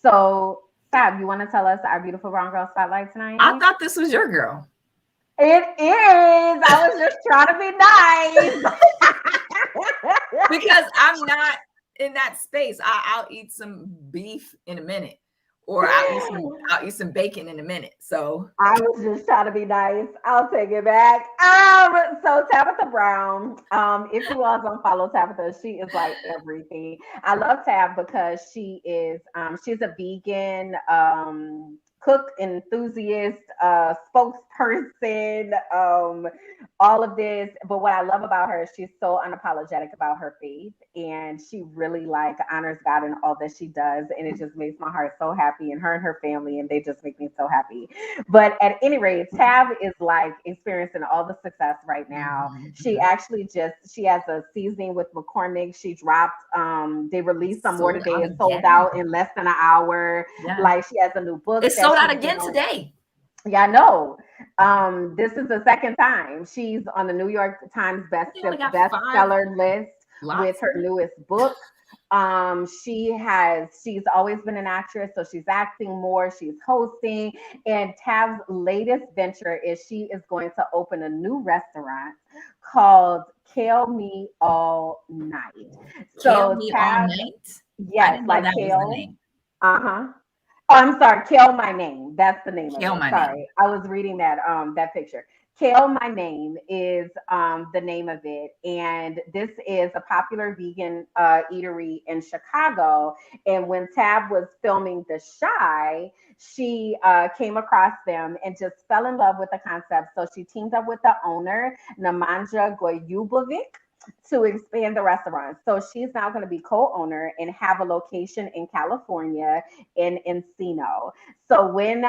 So, Fab, you want to tell us our beautiful brown girl spotlight tonight? I thought this was your girl. It is. I was just trying to be nice. Because I'm not in that space. I'll eat some beef in a minute, or I'll eat some bacon in a minute. So I was just trying to be nice. I'll take it back. So Tabitha Brown. If you all don't follow Tabitha, she is like everything. I love Tab because she's a vegan, cook enthusiast, spokesperson, all of this. But what I love about her is she's so unapologetic about her faith, and she really like honors God in all that she does, and it just makes my heart so happy. And her family, and they just make me so happy. But at any rate, Tab is like experiencing all the success right now. She actually she has a seasoning with McCormick. She dropped, they released some more today. It's sold out in less than an hour. yeah. Like she has a new book. It's sold out again today. Yeah, I know. This is the second time she's on the New York Times bestseller list with her newest book. She's always been an actress, so she's acting more, she's hosting, and Tab's latest venture is she is going to open a new restaurant called Kale Me All Night. So Tab, yes, like Kale. Oh, I'm sorry, Kale My Name. That's the name of it. Sorry, I was reading that picture. Kale My Name is the name of it. And this is a popular vegan eatery in Chicago. And when Tab was filming The Shy, she came across them and just fell in love with the concept. So she teamed up with the owner, Nemanja Gojubovic, to expand the restaurant. So she's now going to be co-owner and have a location in California in Encino. So when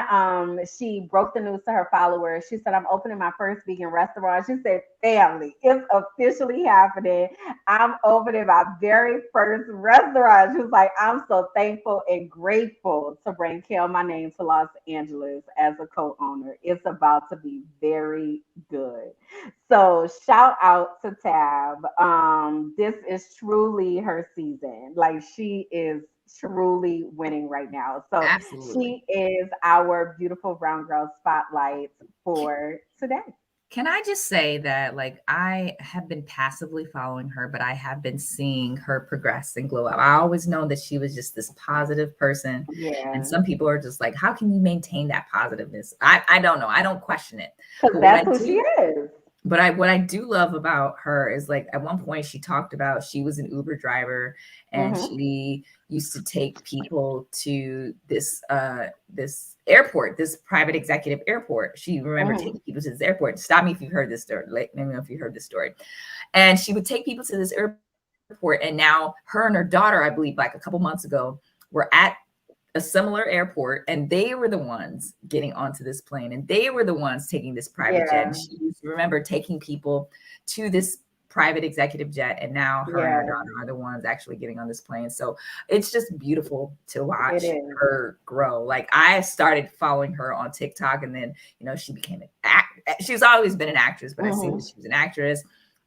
she broke the news to her followers, she said, "I'm opening my first vegan restaurant." She said, "Family, it's officially happening. I'm opening my very first restaurant." She was like, "I'm so thankful and grateful to bring Kale My Name to Los Angeles as a co-owner. It's about to be very good." So shout out to Tab. This is truly her season. Like, she is truly winning right now. So Absolutely. she is our beautiful brown girl spotlight for today. Can I just say that, like, I have been passively following her, but I have been seeing her progress and glow up. I always know that she was just this positive person. And Yeah. some people are just like, how can you maintain that positiveness? I don't know. I don't question it. Because But what I that's who she do is. But what I do love about her is, like, at one point she talked about she was an Uber driver and Mm-hmm. she used to take people to this airport, this private executive airport. She remembered Mm-hmm. taking people to this airport. Stop me if you've heard this story. Let me know if you heard this story. And she would take people to this airport, and now her and her daughter, I believe, like a couple months ago, were at a similar airport, and they were the ones getting onto this plane, and they were the ones taking this private jet. And Yeah. she used to remember taking people to this private executive jet, and now her and her Yeah. daughter are the ones actually getting on this plane. So it's just beautiful to It watch is. her grow. Like, I started following her on TikTok, and then, she became an act. She's always been an actress, but I seen that Mm-hmm. she was an actress.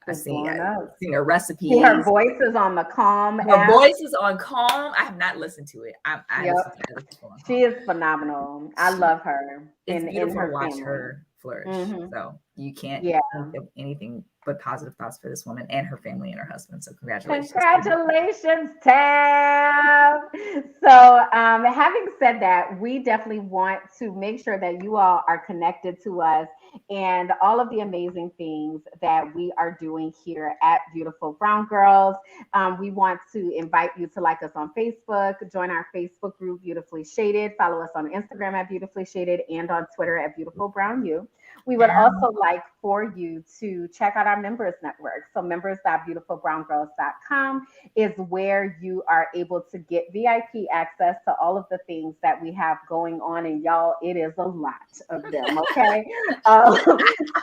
I She's see, blowing up. seen her See, her recipes. voice is on the Calm Her app. voice is on Calm. I have not listened to it. I Yep. listen to other people on She Calm. is phenomenal. I She love her It's in beautiful to her watch family. her flourish. Hmm. So you can't Yeah. think of anything but positive thoughts for this woman and her family and her husband. So congratulations. Congratulations, Tab. So, having said that, we definitely want to make sure that you all are connected to us and all of the amazing things that we are doing here at Beautiful Brown Girls. We want to invite you to like us on Facebook, join our Facebook group, Beautifully Shaded, follow us on Instagram at Beautifully Shaded, and on Twitter at Beautiful Brown You. We would also like for you to check out our members network. So members.beautifulbrowngirls.com is where you are able to get VIP access to all of the things that we have going on. And y'all, it is a lot of them, okay? Um,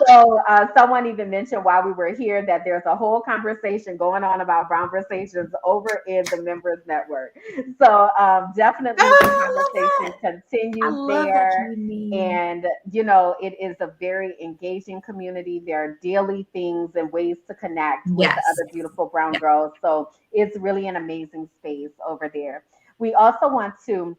so someone even mentioned while we were here that there's a whole conversation going on about brown conversations over in the members network. So definitely the conversation I continues love that, there. Julie. And, it is a very engaging community. There are daily things and ways to connect with the Yes. other beautiful brown Yeah. girls. So it's really an amazing space over there. We also want to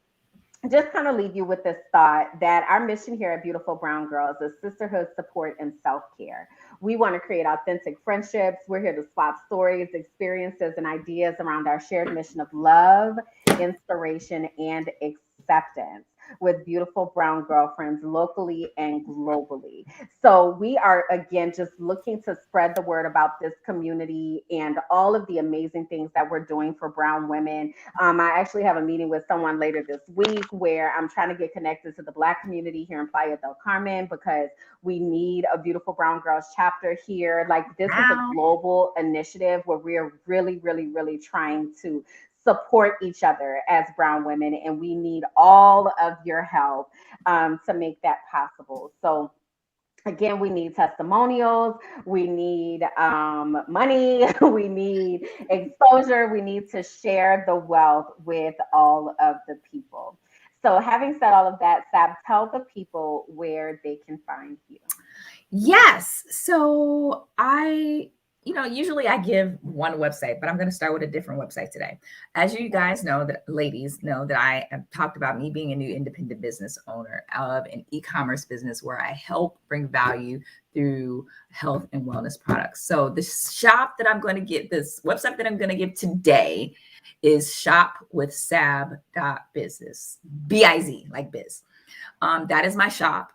just kind of leave you with this thought that our mission here at Beautiful Brown Girls is sisterhood, support, and self care. We want to create authentic friendships. We're here to swap stories, experiences, and ideas around our shared mission of love, inspiration, and acceptance with beautiful brown girlfriends locally and globally. So, we are again just looking to spread the word about this community and all of the amazing things that we're doing for brown women. I actually have a meeting with someone later this week where I'm trying to get connected to the Black community here in Playa del Carmen because we need a Beautiful Brown Girls chapter here. Like, this is a Wow. global initiative where we're really, really, really trying to support each other as brown women, and we need all of your help to make that possible. So, again, we need testimonials, we need money, we need exposure, we need to share the wealth with all of the people. So, having said all of that, Sab, tell the people where they can find you. Yes. So usually I give one website, but I'm going to start with a different website today. As you guys know, that ladies know that I have talked about me being a new independent business owner of an e-commerce business where I help bring value through health and wellness products. So the shop that I'm going to get, this website that I'm going to give today is shopwithsab.business, BIZ, like biz. That is my shop.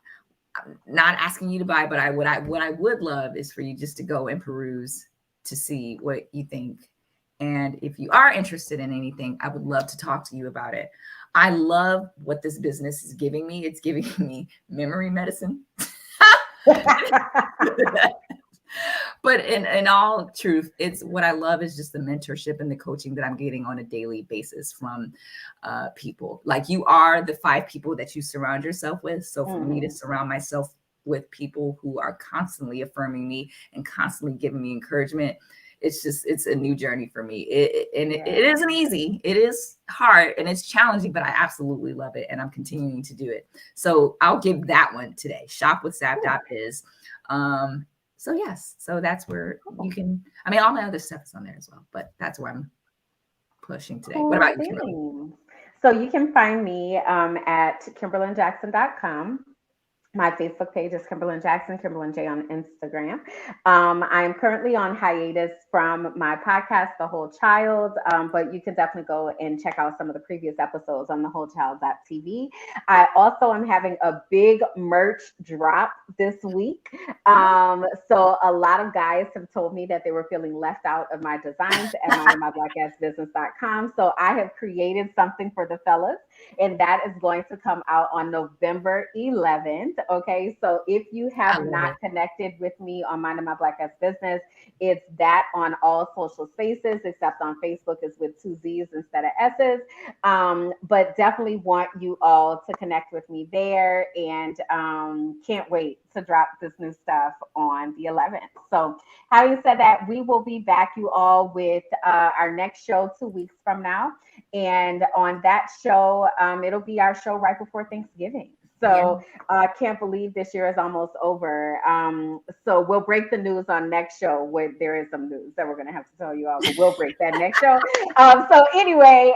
not asking you to buy, but what I would love is for you just to go and peruse to see what you think. And if you are interested in anything, I would love to talk to you about it. I love what this business is giving me. It's giving me memory medicine. But in all truth, it's what I love is just the mentorship and the coaching that I'm getting on a daily basis from people. Like you are the 5 people that you surround yourself with. So for me to surround myself with people who are constantly affirming me and constantly giving me encouragement, it's a new journey for me. It isn't easy. It is hard and it's challenging, but I absolutely love it. And I'm continuing to do it. So I'll give that one today. Shopwithsab.biz. So yes, so that's where you can, I mean, all my other stuff is on there as well, but that's where I'm pushing today. What about you, Kimberly? So you can find me at KimberlandJackson.com. My Facebook page is Kimberland Jackson, Kimberland J on Instagram. I am currently on hiatus from my podcast, The Whole Child, but you can definitely go and check out some of the previous episodes on thewholechild.tv. I also am having a big merch drop this week. So a lot of guys have told me that they were feeling left out of my designs at mindofmyblackbusiness.com. So I have created something for the fellas, and that is going to come out on November 11th. Okay, so if you have not connected with me on Mind of My Black Ass Business, it's that on all social spaces, except on Facebook is with 2 Z's instead of S's. But definitely want you all to connect with me there, and can't wait to drop this new stuff on the 11th. So having said that, we will be back, you all, with our next show 2 weeks from now. And on that show, it'll be our show right before Thanksgiving. So I can't believe this year is almost over. So we'll break the news on next show where there is some news that we're going to have to tell you all, but we'll break that next show. So anyway,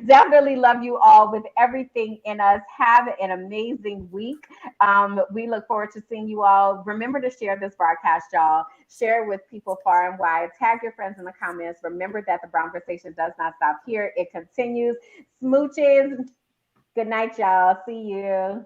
definitely love you all with everything in us. Have an amazing week. We look forward to seeing you all. Remember to share this broadcast, y'all. Share it with people far and wide. Tag your friends in the comments. Remember that the Brown Conversation does not stop here. It continues. Smooches. Good night, y'all. See you.